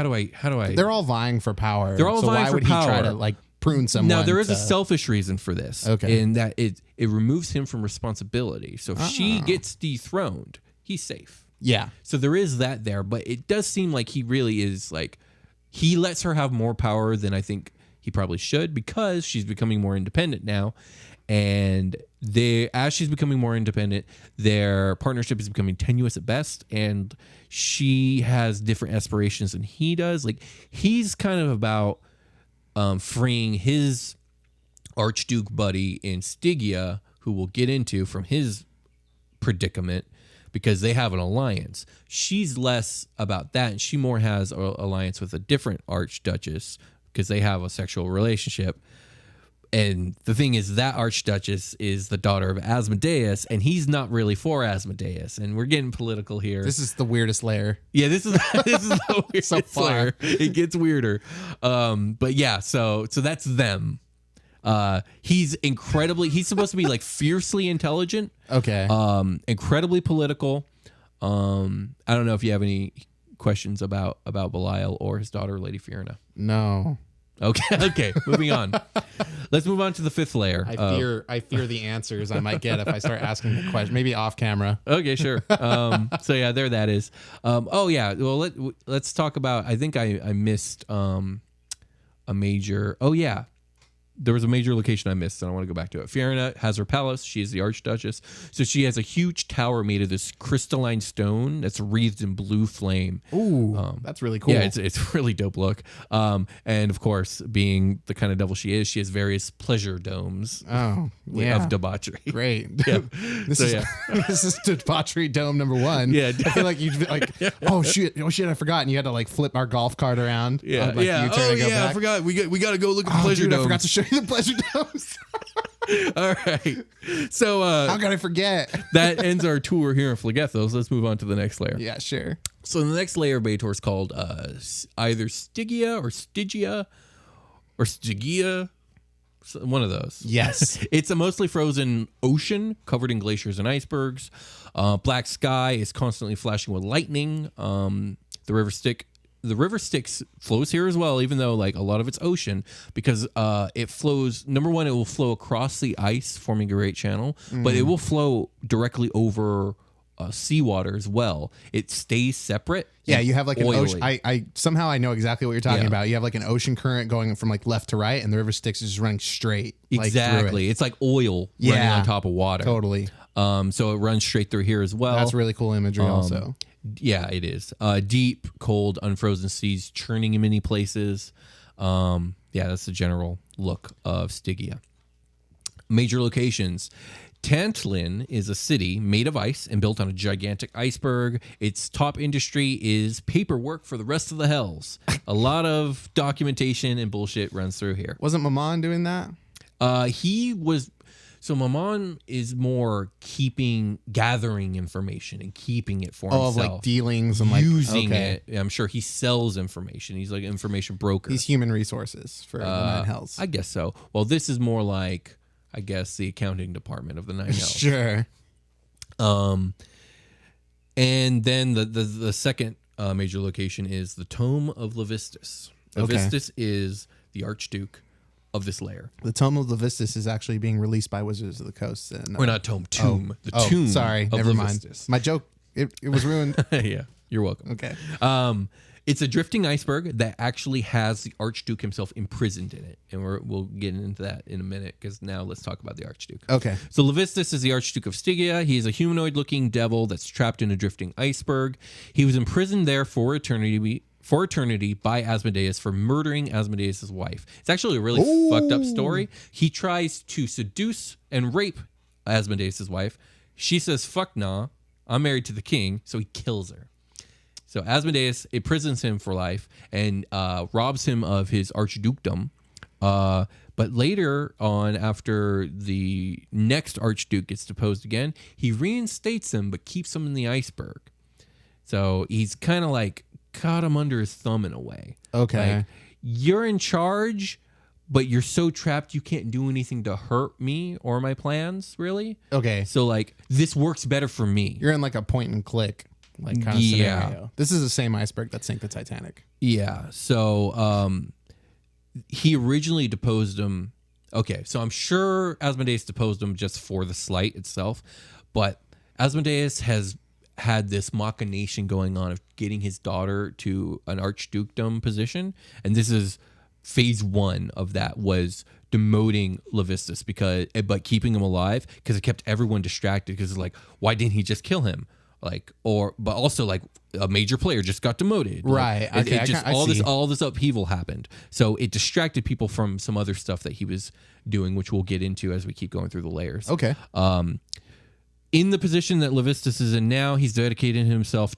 do I they're all vying for power. They're all vying for power. Why would he try to like prune someone? Now there is a selfish reason for this. In that it removes him from responsibility. So if she gets dethroned, he's safe. Yeah. So there is that there, but it does seem like he really is like, he lets her have more power than I think he probably should because she's becoming more independent now. And as she's becoming more independent, their partnership is becoming tenuous at best. And she has different aspirations than he does. Like he's kind of about freeing his Archduke buddy in Stygia, who we'll get into from his predicament, because they have an alliance. She's less about that, and she more has an alliance with a different Archduchess because they have a sexual relationship. And the thing is, that Archduchess is the daughter of Asmodeus, and he's not really for Asmodeus. And we're getting political here. This is the weirdest layer. Yeah, this is the weirdest layer. It gets weirder. But yeah, so that's them. He's supposed to be like fiercely intelligent. Okay. Incredibly political. I don't know if you have any questions about Belial or his daughter, Lady Fiona. No. Okay. Moving on. Let's move on to the fifth layer. I fear the answers I might get if I start asking the question. Maybe off camera. Okay, sure. So yeah, there that is. Well, let's talk about. I think I missed a major. Oh yeah. There was a major location I missed, and I want to go back to it. Fiona has her palace. She is the Archduchess. So she has a huge tower made of this crystalline stone that's wreathed in blue flame. Ooh, that's really cool. Yeah, it's really dope look. And of course, being the kind of devil she has various pleasure domes of debauchery. Great. Yeah. This is debauchery dome number 1. Yeah. I feel like you'd be like, oh shit, I forgot. And you had to like flip our golf cart around. Yeah. I forgot. We got to go look at the pleasure dome. I forgot to show you the pleasure domes. All right. So how could I forget? That ends our tour here in Phlegethos. Let's move on to the next layer. Yeah, sure. So the next layer of Baator is called either Stygia or Stygia or Stygia. One of those. Yes. It's a mostly frozen ocean covered in glaciers and icebergs. Black sky is constantly flashing with lightning. The river Styx flows here as well, even though like a lot of it's ocean, because it flows. Number one, it will flow across the ice, forming a great channel, but it will flow directly over seawater as well. It stays separate. Yeah, you have like an ocean. I somehow I know exactly what you're talking about. You have like an ocean current going from like left to right, and the river Styx is just running straight. Exactly. It's like oil running on top of water. Totally. So it runs straight through here as well. That's really cool imagery also. Yeah, it is. Deep, cold, unfrozen seas churning in many places. Yeah, that's the general look of Stygia. Major locations. Tantlin is a city made of ice and built on a gigantic iceberg. Its top industry is paperwork for the rest of the hells. A lot of documentation and bullshit runs through here. Wasn't Mammon doing that? He was. So Mammon is more gathering information and keeping it for himself. Of like dealings and using it. I'm sure he sells information. He's like an information broker. He's human resources for the Nine Hells. I guess so. Well, this is more like, I guess, the accounting department of the Nine Hells. Sure. And then the second major location is the Tome of La Vistas. La Vistas is the Archduke of this lair. The Tome of La Vistas is actually being released by Wizards of the Coast. And, or not Tomb. The Tomb. Sorry, of never La mind. Vistas. My joke, it was ruined. Yeah, you're welcome. Okay. It's a drifting iceberg that actually has the Archduke himself imprisoned in it. And we'll get into that in a minute, because now let's talk about the Archduke. Okay. So La Vistas is the Archduke of Stygia. He is a humanoid-looking devil that's trapped in a drifting iceberg. He was imprisoned there for eternity by Asmodeus for murdering Asmodeus' wife. It's actually a really fucked up story. He tries to seduce and rape Asmodeus' wife. She says, fuck nah, I'm married to the king, so he kills her. So Asmodeus imprisons him for life and robs him of his archdukedom. But later on, after the next Archduke gets deposed again, he reinstates him but keeps him in the iceberg. So he's kind of like caught him under his thumb in a way. Okay. Like, you're in charge, but you're so trapped you can't do anything to hurt me or my plans, really. Okay. So like, this works better for me. You're in like a point and click like kind of scenario. This is the same iceberg that sank the Titanic. Yeah. So he originally deposed him. Okay. So I'm sure Asmodeus deposed him just for the slight itself, but Asmodeus has had this machination going on of getting his daughter to an archdukedom position, and this is phase one of that, was demoting La Vistas but keeping him alive, because it kept everyone distracted, because it's like, why didn't he just kill him? Like, but also like a major player just got demoted. Right. Like, Okay. all this upheaval happened. So it distracted people from some other stuff that he was doing, which we'll get into as we keep going through the layers. Okay. In the position that La Vistas is in now, he's actually dedicated himself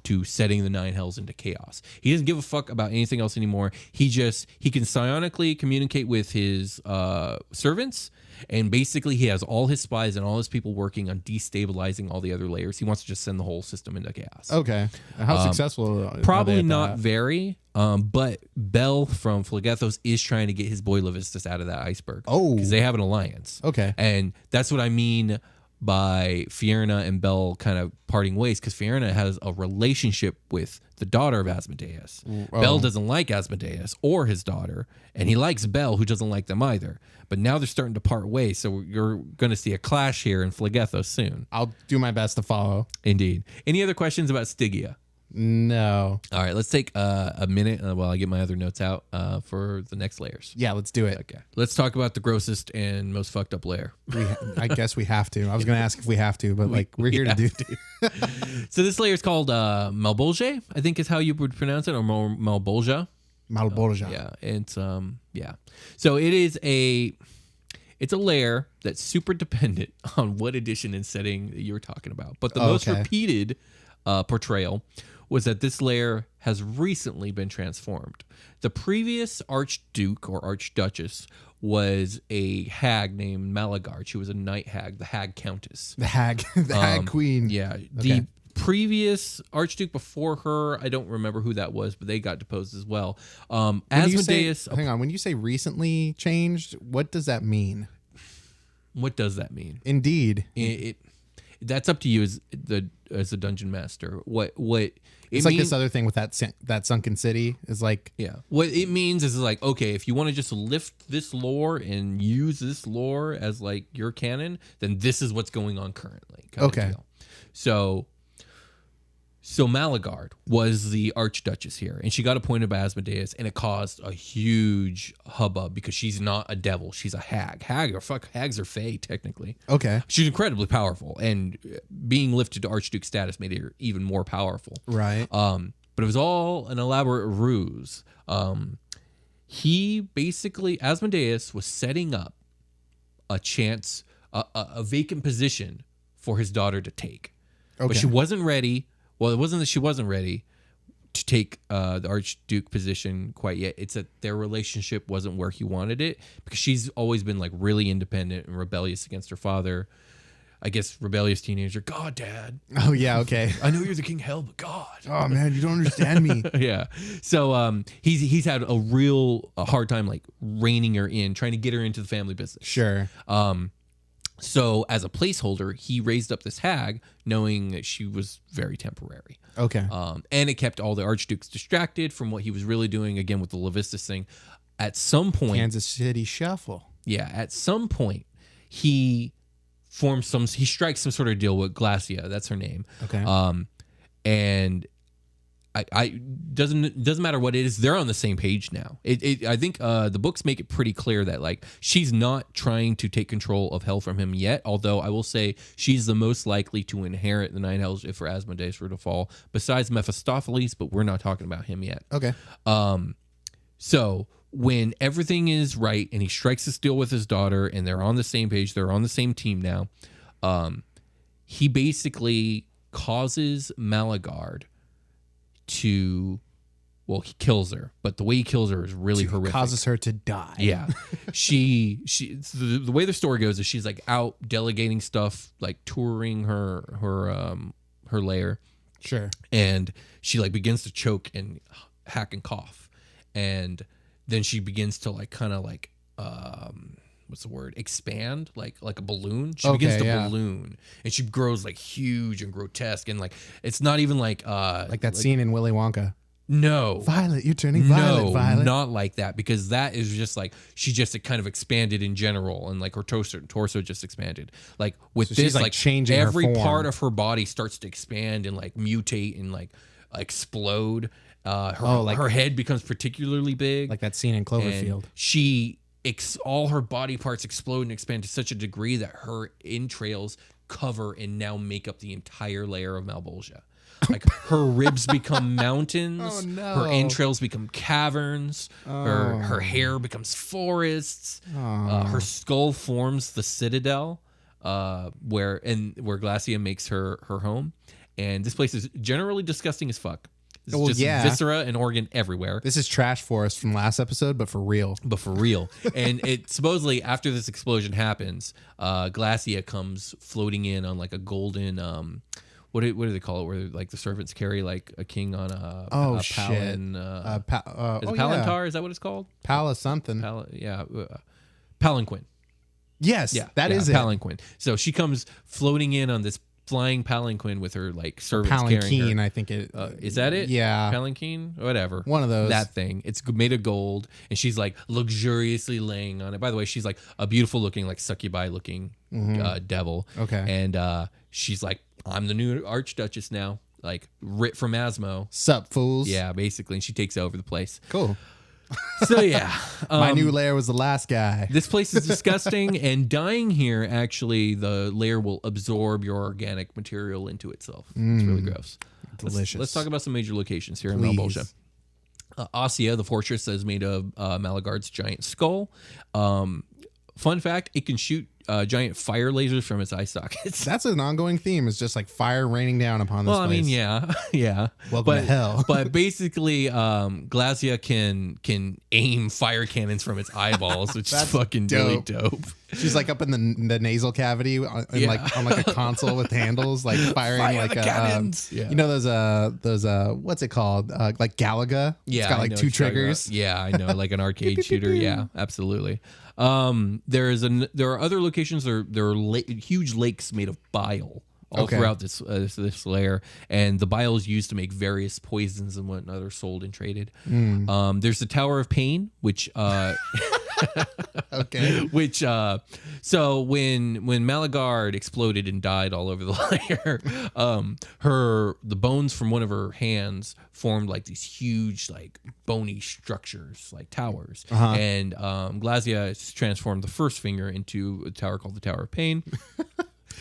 to setting the Nine Hells into chaos. He doesn't give a fuck about anything else anymore. He can psionically communicate with his servants, and basically he has all his spies and all his people working on destabilizing all the other layers. He wants to just send the whole system into chaos. Okay. How successful are Probably they at not that? very. But Bell from Phlegethos is trying to get his boy La Vistas out of that iceberg. Oh. Because they have an alliance. Okay. And that's what I mean by Fiorenna and Bell kind of parting ways, because Fiorenna has a relationship with the daughter of Asmodeus. Bell doesn't like Asmodeus or his daughter, and he likes Bell, who doesn't like them either. But now they're starting to part ways, so you're going to see a clash here in Phlegethos soon. I'll do my best to follow. Indeed. Any other questions about Stygia? No. All right, let's take a minute while I get my other notes out for the next layers. Yeah, let's do it. Okay, let's talk about the grossest and most fucked up layer. I guess we have to. I was going to ask if we have to, but we're here to do. So this layer is called Malbolge, I think is how you would pronounce it, or Malbolja. Malbolja. Yeah, it's yeah. So it's a layer that's super dependent on what edition and setting that you're talking about. But the most repeated portrayal was that this layer has recently been transformed. The previous Archduke or Archduchess was a hag named Malik Guard. She was a night hag, the Hag Countess. The hag queen. Yeah. The previous Archduke before her, I don't remember who that was, but they got deposed as well. Asmodeus. Hang on. When you say recently changed, what does that mean? What does that mean? Indeed. That's up to you as a dungeon master. It's like this other thing with that sunken city is like, yeah. What it means is like, okay, if you want to just lift this lore and use this lore as like your canon, then this is what's going on currently. Okay. So Malik Guard was the Archduchess here, and she got appointed by Asmodeus, and it caused a huge hubbub because she's not a devil; she's a hag. Hags are fae technically. Okay, she's incredibly powerful, and being lifted to Archduke status made her even more powerful. Right. But it was all an elaborate ruse. Asmodeus was setting up a chance, a vacant position for his daughter to take. Okay. But she wasn't ready. Well, it wasn't that she wasn't ready to take the Archduke position quite yet. It's that their relationship wasn't where he wanted it, because she's always been like really independent and rebellious against her father. I guess rebellious teenager. God, Dad. Oh yeah, okay. I know you're the king of hell, but God. Oh man, you don't understand me. Yeah. So he's had a real hard time like reining her in, trying to get her into the family business. Sure. So as a placeholder, he raised up this hag, knowing that she was very temporary. Okay. And it kept all the Archdukes distracted from what he was really doing, again, with the La Vistas thing. At some point... Kansas City Shuffle. Yeah, at some point, he strikes some sort of deal with Glacia. That's her name. Okay. And I doesn't matter what it is, they're on the same page now. I think the books make it pretty clear that like she's not trying to take control of hell from him yet, although I will say she's the most likely to inherit the nine hells if Asmodeus were to fall, besides Mephistopheles, but we're not talking about him yet. Okay. So when everything is right and he strikes this deal with his daughter and they're on the same page, they're on the same team now, he basically causes Malik Guard he kills her, but the way he kills her is really horrific. Causes her to die. Yeah. The way the story goes is she's like out delegating stuff, like touring her lair. Sure. And she like begins to choke and hack and cough. And then she begins to like kind of like what's the word? Expand like a balloon. She begins to balloon, and she grows like huge and grotesque, and like it's not even like that scene in Willy Wonka. No, Violet, you're turning violet. No, Violet. not like that, because that is just like she just kind of expanded in general, and like her torso just expanded. Like with So this, she's, like, changing her every form. part of her body starts to expand and like mutate and like explode. Her head becomes particularly big, Like that scene in Cloverfield. All her body parts explode and expand to such a degree that her entrails cover and now make up the entire layer of Malbolgia. Like her ribs become mountains. Oh, no. Her entrails become caverns. Her hair becomes forests. Her skull forms the citadel, where Glacia makes her home. And this place is generally disgusting as fuck. It's just viscera and organ everywhere. This is trash forest from last episode, but for real. And it supposedly, after this explosion happens, Glacia comes floating in on like a golden, what do they call it? Where like the servants carry like a king on a palin. Palantar? Is that what it's called? Palace something. Palanquin. Yes, that is it. Palanquin. So she comes floating in on this flying palanquin with her like servants carrying her. I think it is that it? Yeah, palanquin, whatever. One of those. That thing. It's made of gold, and she's like luxuriously laying on it. By the way, she's like a beautiful looking, like succubi looking devil. Okay, and she's like, I'm the new Archduchess now, like writ from Asmo. Sup, fools? Yeah, basically, and she takes over the place. Cool. So yeah, my new lair was the last guy. This place is disgusting, and dying here, actually, the lair will absorb your organic material into itself. It's really gross. Delicious. Let's talk about some major locations here in Malbolgia. Ossia, the fortress, is made of Malik Guard's giant skull. Fun fact, it can shoot giant fire lasers from its eye sockets. That's an ongoing theme. It's just like fire raining down upon this place. I mean, yeah. Welcome to hell. But basically, Glacia can aim fire cannons from its eyeballs, which is fucking really dope. She's like up in the nasal cavity, like on like a console with handles, like firing like cannons. You know those what's it called? Like Galaga. Yeah, it's got like two triggers. Yeah, I know, like an arcade shooter. Yeah, absolutely. There are other locations. There are huge lakes made of bile all throughout this layer, and the bile is used to make various poisons and whatnot are sold and traded. There's the Tower of Pain, which so when Malik Guard exploded and died all over the layer, the bones from one of her hands formed like these huge like bony structures like towers, and Glacia transformed the first finger into a tower called the Tower of Pain.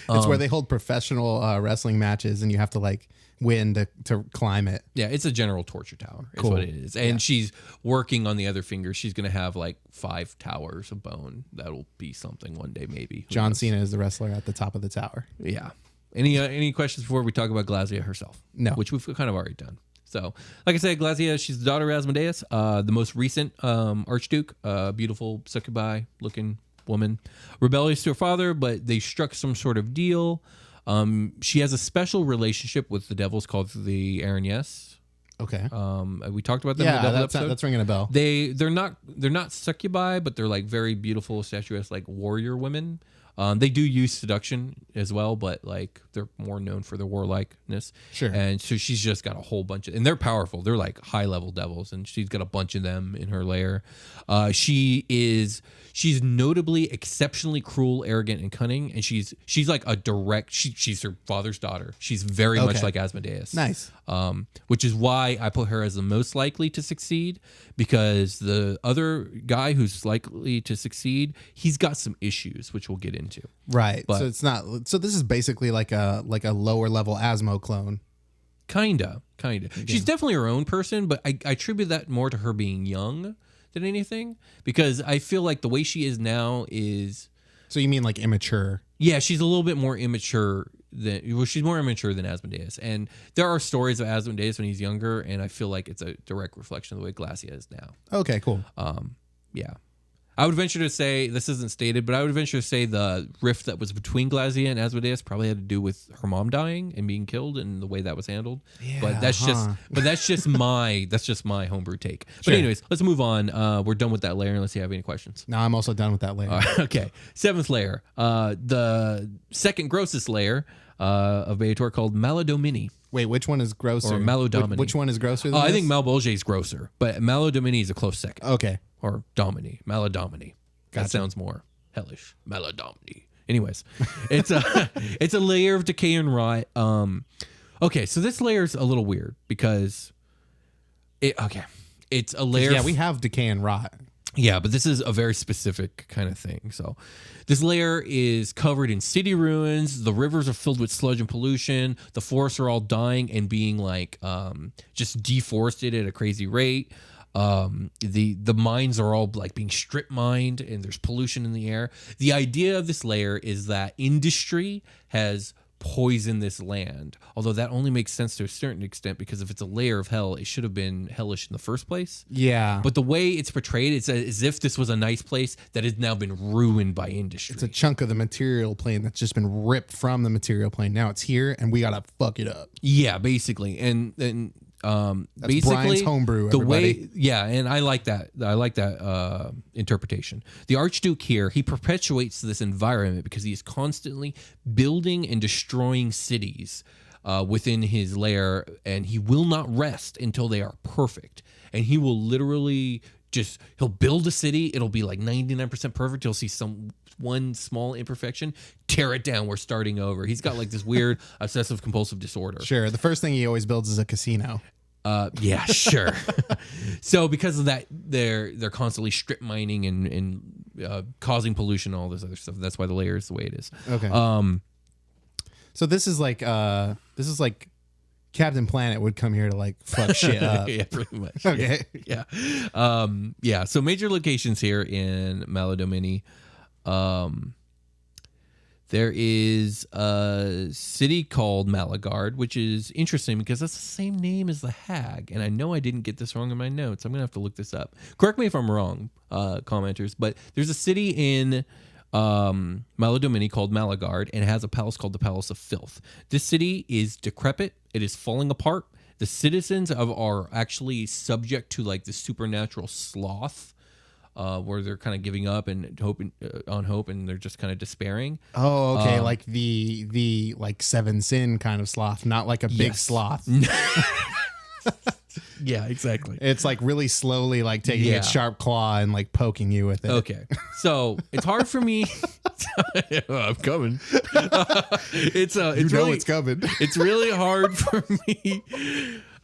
It's where they hold professional wrestling matches, and you have to like win to climb it. Yeah, it's a general torture tower is what it is. And she's working on the other finger. She's going to have like 5 towers of bone. That'll be something one day, maybe. Who John knows? Cena is the wrestler at the top of the tower. Yeah. Any questions before we talk about Glazia herself? No. Which we've kind of already done. So, like I said, Glazia, she's the daughter of Asmodeus, the most recent Archduke, beautiful succubi-looking woman, rebellious to her father, but they struck some sort of deal. She has a special relationship with the devils called the Araignes. Okay. We talked about them in the devil episode. That's ringing a bell. They're not succubi, but they're like very beautiful, statuesque, like warrior women. They do use seduction as well, but like they're more known for their warlikeness. Sure. And so she's just got a whole bunch of, and they're powerful. They're like high level devils, and she's got a bunch of them in her lair. She's notably exceptionally cruel, arrogant, and cunning. And she's like a direct. She's her father's daughter. She's very much like Asmodeus. Nice. Which is why I put her as the most likely to succeed, because the other guy who's likely to succeed, he's got some issues, which we'll get into. Right. But- so it's not. So this is basically like a lower level Asmo clone. Kinda. She's definitely her own person, but I attribute that more to her being young than anything, because I feel like the way she is now is... So you mean like immature? Yeah, she's a little bit more immature she's more immature than Asmodeus. And there are stories of Asmodeus when he's younger, and I feel like it's a direct reflection of the way Glazia is now. Okay, cool. Yeah. I would venture to say, this isn't stated, but I would venture to say the rift that was between Glazia and Asmodeus probably had to do with her mom dying and being killed and the way that was handled. Yeah, but that's just my homebrew take. Sure. But anyways, let's move on. We're done with that layer unless you have any questions. No, I'm also done with that layer. Okay. 7th layer. The second grossest layer of Beator, called Maladomini. Wait, which one is grosser? Or Maladomini. Which one is grosser than I this? think Malbolge is grosser, but Maladomini is a close second. Okay. Or Domini, Maladomini. Gotcha. That sounds more hellish. Maladomini. Anyways, it's a layer of decay and rot. Okay, so this layer is a little weird because it's a layer. Yeah, we have decay and rot. Yeah, but this is a very specific kind of thing. So this layer is covered in city ruins. The rivers are filled with sludge and pollution. The forests are all dying and being like just deforested at a crazy rate. The mines are all like being strip mined, and there's pollution in the air. The idea of this layer is that industry has poisoned this land, although that only makes sense to a certain extent, because if it's a layer of hell, it should have been hellish in the first place. Yeah. But the way it's portrayed, it's as if this was a nice place that has now been ruined by industry. It's a chunk of the material plane that's just been ripped from the material plane. Now it's here, and we gotta fuck it up. Yeah, basically. And That's basically Brian's homebrew, the everybody. way, yeah, and I like that interpretation. The Archduke here, he perpetuates this environment because he is constantly building and destroying cities within his lair, and he will not rest until they are perfect. And he will literally he'll build a city, it'll be like 99% perfect, he'll see one small imperfection, tear it down, we're starting over. He's got like this weird obsessive compulsive disorder. Sure. The first thing he always builds is a casino. Yeah, sure. So because of that, they're constantly strip mining and causing pollution and all this other stuff. That's why the layer is the way it is. Okay. So this is like Captain Planet would come here to like fuck shit up. Yeah, pretty much. Okay. Yeah. Yeah. So major locations here in Maladomini. There is a city called Malik Guard, which is interesting because that's the same name as the hag. And I know I didn't get this wrong in my notes. I'm going to have to look this up. Correct me if I'm wrong, commenters, but there's a city in Maladomini called Malik Guard, and it has a palace called the Palace of Filth. This city is decrepit. It is falling apart. The citizens are actually subject to like the supernatural sloth. Where they're kind of giving up and hoping on hope, and they're just kind of despairing. Oh, okay. Like the like seven sin kind of sloth, not like a big sloth. Yeah, exactly. It's like really slowly like taking its sharp claw and like poking you with it. Okay. So it's hard for me. I'm coming. It's You know really, it's coming. it's really hard for me.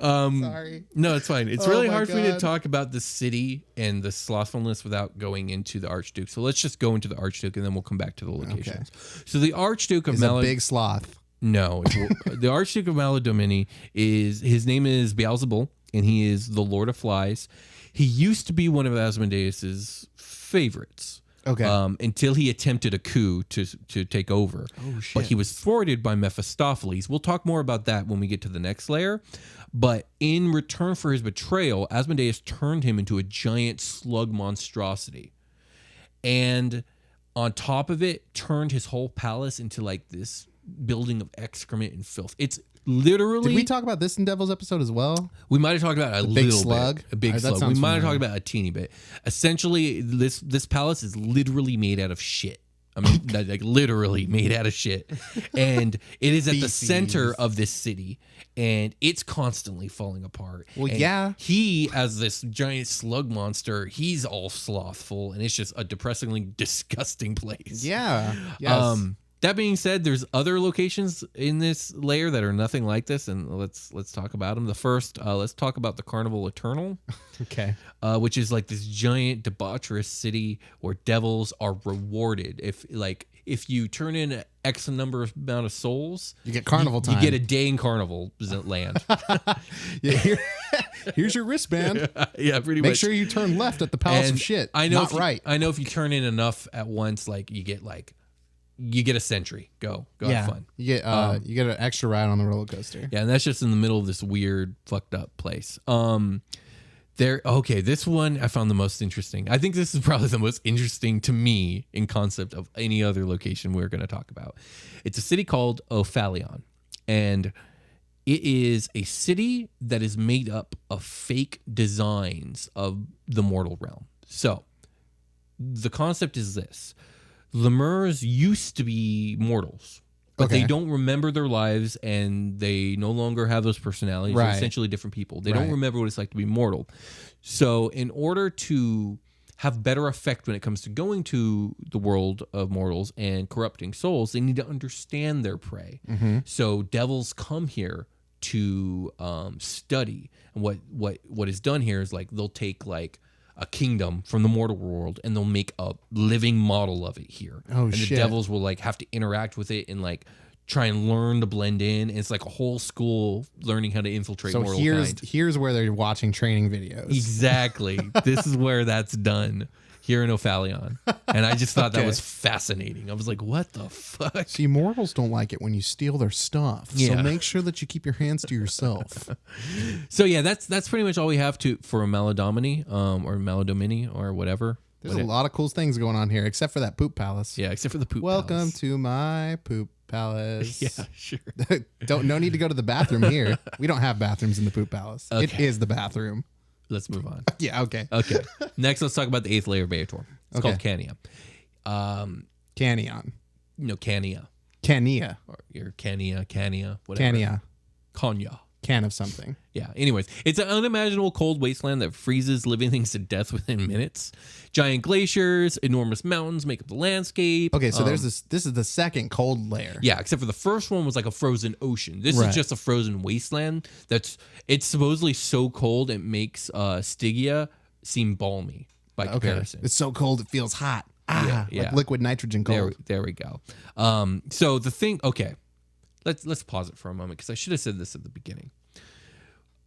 Sorry. No, it's fine. It's Oh really my hard for me to God. talk about the city and the slothfulness without going into the Archduke. So let's just go into the Archduke and then we'll come back to the locations. So the Archduke of He's a big sloth. No, the Archduke of Maladomini his name is Beelzebul, and he is the Lord of Flies. He used to be one of Asmodeus's favorites. Okay. Until he attempted a coup to take over. Oh, shit. But he was thwarted by Mephistopheles. We'll talk more about that when we get to the next layer. But in return for his betrayal, Asmodeus turned him into a giant slug monstrosity. And on top of it, turned his whole palace into like this building of excrement and filth. It's literally... Did we talk about this in Devil's episode as well? We might have talked about a big little slug? bit. A big That slug. We sounds might have talked familiar. about a teeny bit. Essentially, this palace is literally made out of shit. I mean, like literally made out of shit. And it is at the Feces. center of this city, and it's constantly falling apart. Well, And yeah. he, as this giant slug monster, he's all slothful, and it's just a depressingly disgusting place. Yeah. Yes. That being said, there's other locations in this layer that are nothing like this, and let's talk about them. The first, let's talk about the Carnival Eternal, Okay. which is like this giant debaucherous city where devils are rewarded. If you turn in X amount of souls, You get carnival time. You get a day in Carnival land. Yeah, here's your wristband. Yeah, pretty Make much. sure you turn left at the Palace And of Shit. I know Not if you turn in enough at once, you get a century. Go have fun. You get you get an extra ride on the roller coaster. Yeah, and that's just in the middle of this weird, fucked up place. This one I found the most interesting. I think this is probably the most interesting to me in concept of any other location we're going to talk about. It's a city called Ophalion, and it is a city that is made up of fake designs of the mortal realm. So the concept is this. Lemurs used to be mortals, but they don't remember their lives and they no longer have those personalities. They're essentially different people. They don't remember what it's like to be mortal. So in order to have better effect when it comes to going to the world of mortals and corrupting souls, they need to understand their prey. So devils come here to study. And what is done here is like they'll take like a kingdom from the mortal world and they'll make a living model of it here. Oh, and shit. the devils will like have to interact with it and like try and learn to blend in. And it's like a whole school learning how to infiltrate So mortal here's kind. here's where they're watching training videos. Exactly. This is where that's done here in Ophalion. And I just thought that Okay. was fascinating. I was like, what the fuck? See, mortals don't like it when you steal their stuff. So Yeah. make sure that you keep your hands to yourself. So yeah, that's pretty much all we have for a Maladomini, or Maladomini or whatever. There's a lot of cool things going on here, except for that poop palace. Yeah, except for the poop Welcome palace. to my poop palace. Yeah, sure. No need to go to the bathroom here. We don't have bathrooms in the poop palace. It Okay. is the bathroom. Let's move on. Yeah, okay. Okay. Next, let's talk about the 8th layer of Baator. It's called Cania. Canyon. No, Cania. Cania. Or your Cania, whatever. Cania. Cania. Can of something. Yeah. Anyways, it's an unimaginable cold wasteland that freezes living things to death within minutes. Giant glaciers, enormous mountains make up the landscape. Okay, so there's this is the second cold layer. Yeah, except for the first one was like a frozen ocean. This Right. is just a frozen wasteland. It's supposedly so cold it makes Stygia seem balmy by Okay. comparison. It's so cold it feels hot. Yeah. Like liquid nitrogen cold. There we go. So the thing, okay, let's pause it for a moment because I should have said this at the beginning.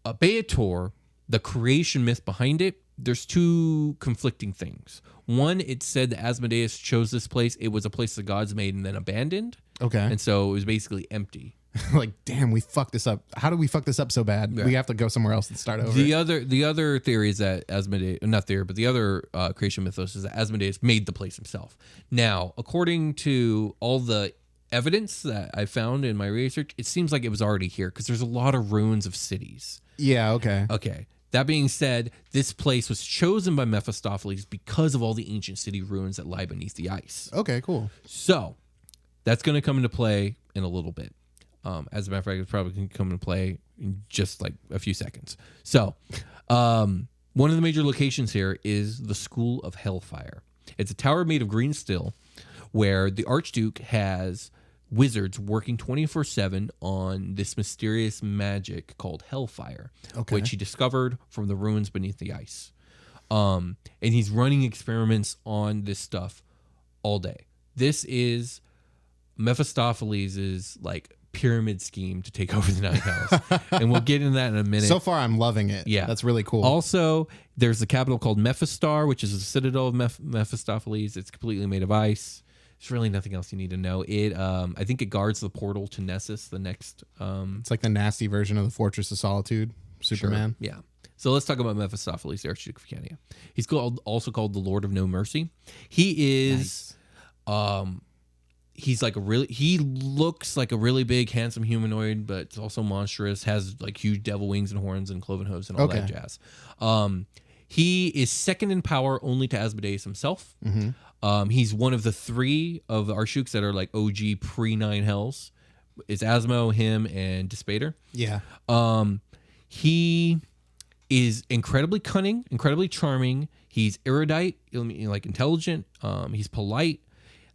Baator, the creation myth behind it, there's two conflicting things. One, it said that Asmodeus chose this place. It was a place the gods made and then abandoned. Okay. And so it was basically empty. Like, damn, we fucked this up. How did we fuck this up so bad? We have to go somewhere else and start over. The other theory is that Asmodeus, not theory, but the other creation mythos is that Asmodeus made the place himself. Now, according to all the evidence that I found in my research, it seems like it was already here because there's a lot of ruins of cities. Yeah, okay. Okay. That being said, this place was chosen by Mephistopheles because of all the ancient city ruins that lie beneath the ice. Okay, cool. So that's going to come into play in a little bit. As a matter of fact, it's probably going to come into play in just like a few seconds. So one of the major locations here is the School of Hellfire. It's a tower made of green steel where the Archduke has wizards working 24/7 on this mysterious magic called Hellfire, which he discovered from the ruins beneath the ice. And he's running experiments on this stuff all day. This is Mephistopheles' like pyramid scheme to take over the Nine Hells. And we'll get into that in a minute. So far, I'm loving it. Yeah. That's really cool. Also, there's the capital called Mephistar, which is the citadel of Mephistopheles. It's completely made of ice. There's really nothing else you need to know. It, I think it guards the portal to Nessus, the next... it's like the nasty version of the Fortress of Solitude, Superman. Sure. Yeah. So let's talk about Mephistopheles, the Archduke of Stygia. He's also called the Lord of No Mercy. He is... He's like he looks like a really big, handsome humanoid, but it's also monstrous, has like huge devil wings and horns and cloven hooves and all that jazz. He is second in power only to Asmodeus himself. He's one of the 3 of the Archdukes that are like OG pre-Nine Hells. It's Asmo, him, and Despater. Yeah. He is incredibly cunning, incredibly charming. He's erudite, like intelligent. He's polite.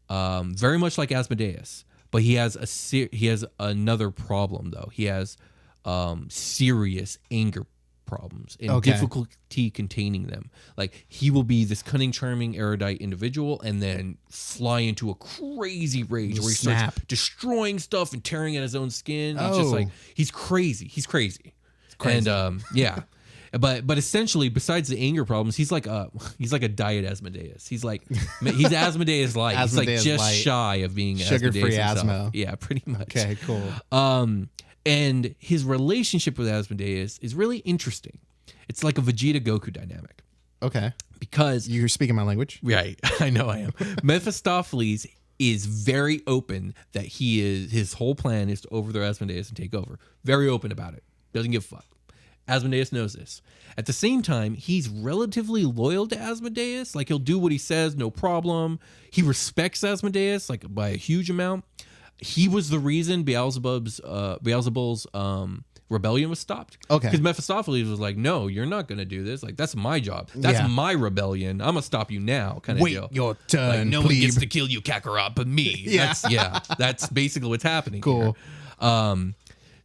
Very much like Asmodeus, but he has another problem though. He has serious anger problems and difficulty containing them. Like he will be this cunning, charming, erudite individual, and then fly into a crazy rage where he starts destroying stuff and tearing at his own skin. He's just like he's crazy. He's crazy. And yeah. But essentially, besides the anger problems, he's like a diet Asmodeus. He's Asmodeus light. He's like just light. Shy of being sugar-free Asmo. Yeah, pretty much. Okay, cool. And his relationship with Asmodeus is really interesting. It's like a Vegeta Goku dynamic. Okay. Because you're speaking my language. Right. I know I am. Mephistopheles is very open that his whole plan is to overthrow Asmodeus and take over. Very open about it. Doesn't give a fuck. Asmodeus knows this. At the same time, he's relatively loyal to Asmodeus. Like, he'll do what he says, no problem. He respects Asmodeus, like, by a huge amount. He was the reason Beelzebul's rebellion was stopped. Okay. Because Mephistopheles was like, no, you're not going to do this. Like, that's my job. That's my rebellion. I'm going to stop you now, kind of deal. Wait your turn, like, no one gets to kill you, Kakarot, but me. Yeah. That's basically what's happening Cool. here.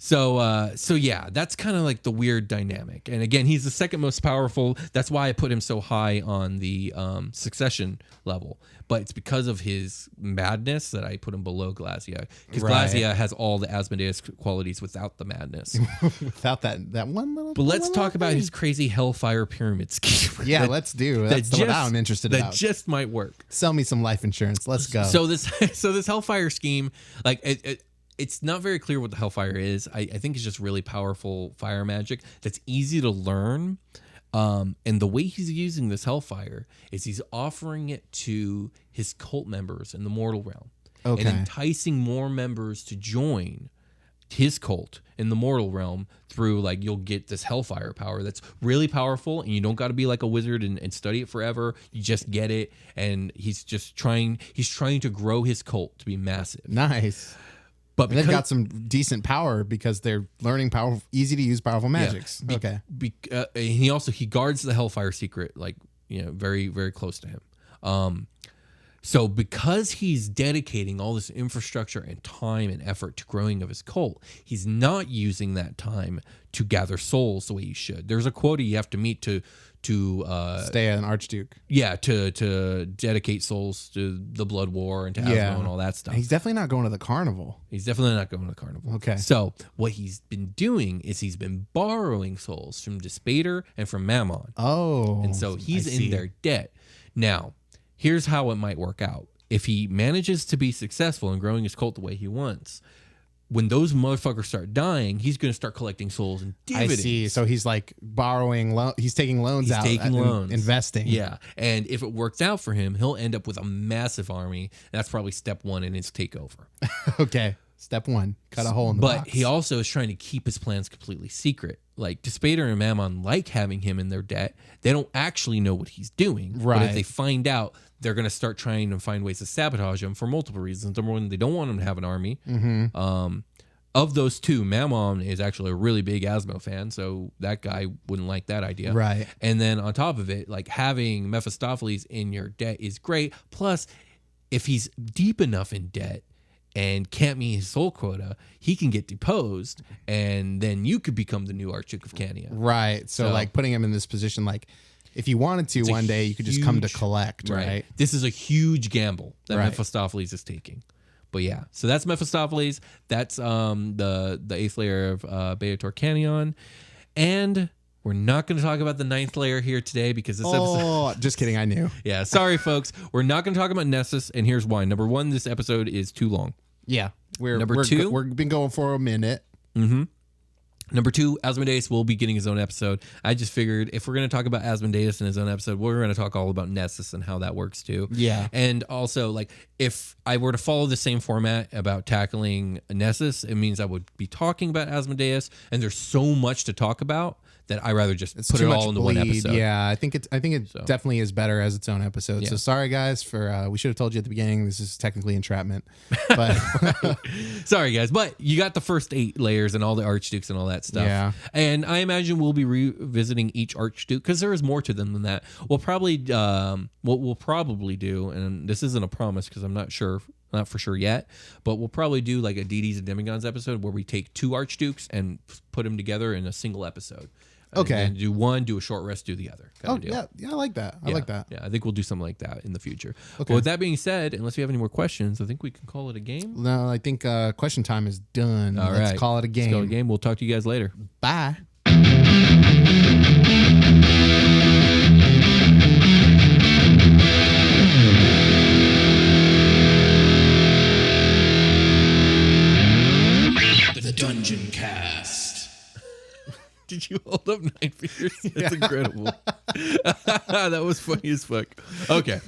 So yeah, that's kind of like the weird dynamic. And again, he's the second most powerful. That's why I put him so high on the succession level. But it's because of his madness that I put him below Glacia. Because Glacia has all the Asmodeus qualities without the madness. Without that one little. But let's talk about his crazy Hellfire pyramid scheme. Yeah, let's do. That's what I'm interested about. That just might work. Sell me some life insurance. Let's go. So this Hellfire scheme, like it's not very clear what the Hellfire is. I think it's just really powerful fire magic that's easy to learn. And the way he's using this Hellfire is he's offering it to his cult members in the mortal realm. And enticing more members to join his cult in the mortal realm through, like, you'll get this Hellfire power that's really powerful, and you don't got to be like a wizard and study it forever. You just get it, and he's trying to grow his cult to be massive. Nice. But they've got some decent power because they're learning powerful, easy to use powerful magics. He guards the Hellfire secret, like, very, very close to him. So because he's dedicating all this infrastructure and time and effort to growing of his cult, he's not using that time to gather souls the way he should. There's a quota you have to meet to stay an Archduke. Yeah, to dedicate souls to the Blood War and to Asmo and all that stuff. He's definitely not going to the Carnival. He's definitely not going to the Carnival. Okay. So what he's been doing is he's been borrowing souls from Despater and from Mammon. Oh. And so he's in their debt. Now, here's how it might work out. If he manages to be successful in growing his cult the way he wants, when those motherfuckers start dying, he's going to start collecting souls and dividends. I see. So he's like borrowing, he's taking loans out. He's taking loans. Investing. Yeah. And if it works out for him, he'll end up with a massive army. That's probably step one in his takeover. Okay. Step one, cut a hole in the box. But he also is trying to keep his plans completely secret. Like, Despater and Mammon like having him in their debt. They don't actually know what he's doing. Right. But if they find out, they're going to start trying to find ways to sabotage him for multiple reasons. Number one, they don't want him to have an army. Mm-hmm. Of those two, Mammon is actually a really big Asmo fan, so that guy wouldn't like that idea. Right. And then on top of it, like, having Mephistopheles in your debt is great. Plus, if he's deep enough in debt, and can't meet his soul quota, he can get deposed, and then you could become the new Archduke of Cania. Right. So like putting him in this position, like if you wanted to one day, you could just come to collect, right? This is a huge gamble that Right. Mephistopheles is taking. But yeah, so that's Mephistopheles. That's the 8th layer of Bayit Canion. And we're not going to talk about the 9th layer here today because this episode... Oh, just kidding. I knew. Yeah, sorry, folks. We're not going to talk about Nessus, and here's why. Number one, this episode is too long. Yeah. Number two? We've been going for a minute. Mm-hmm. Number two, Asmodeus will be getting his own episode. I just figured if we're going to talk about Asmodeus in his own episode, we're going to talk all about Nessus and how that works too. Yeah. And also, like, if I were to follow the same format about tackling Nessus, it means I would be talking about Asmodeus, and there's so much to talk about that I rather just put it all into one episode. Yeah, I think it definitely is better as its own episode. Yeah. So sorry guys for we should have told you at the beginning this is technically entrapment. But sorry guys, but you got the first 8 layers and all the Archdukes and all that stuff. Yeah. And I imagine we'll be revisiting each Archduke because there is more to them than that. We'll probably what we'll probably do, and this isn't a promise because I'm not for sure yet, but we'll probably do like a Deities and Demigons episode where we take 2 Archdukes and put them together in a single episode. Okay. And do one, do a short rest, do the other. oh yeah, I like that. I like that. Yeah, I think we'll do something like that in the future. Okay. But with that being said, unless you have any more questions, I think we can call it a game. No, I think question time is done. All Let's right. call it a game. Let's call it a game. We'll talk to you guys later. Bye. The Dungeoncast. Did you hold up 9 fingers? That's incredible. That was funny as fuck. Okay.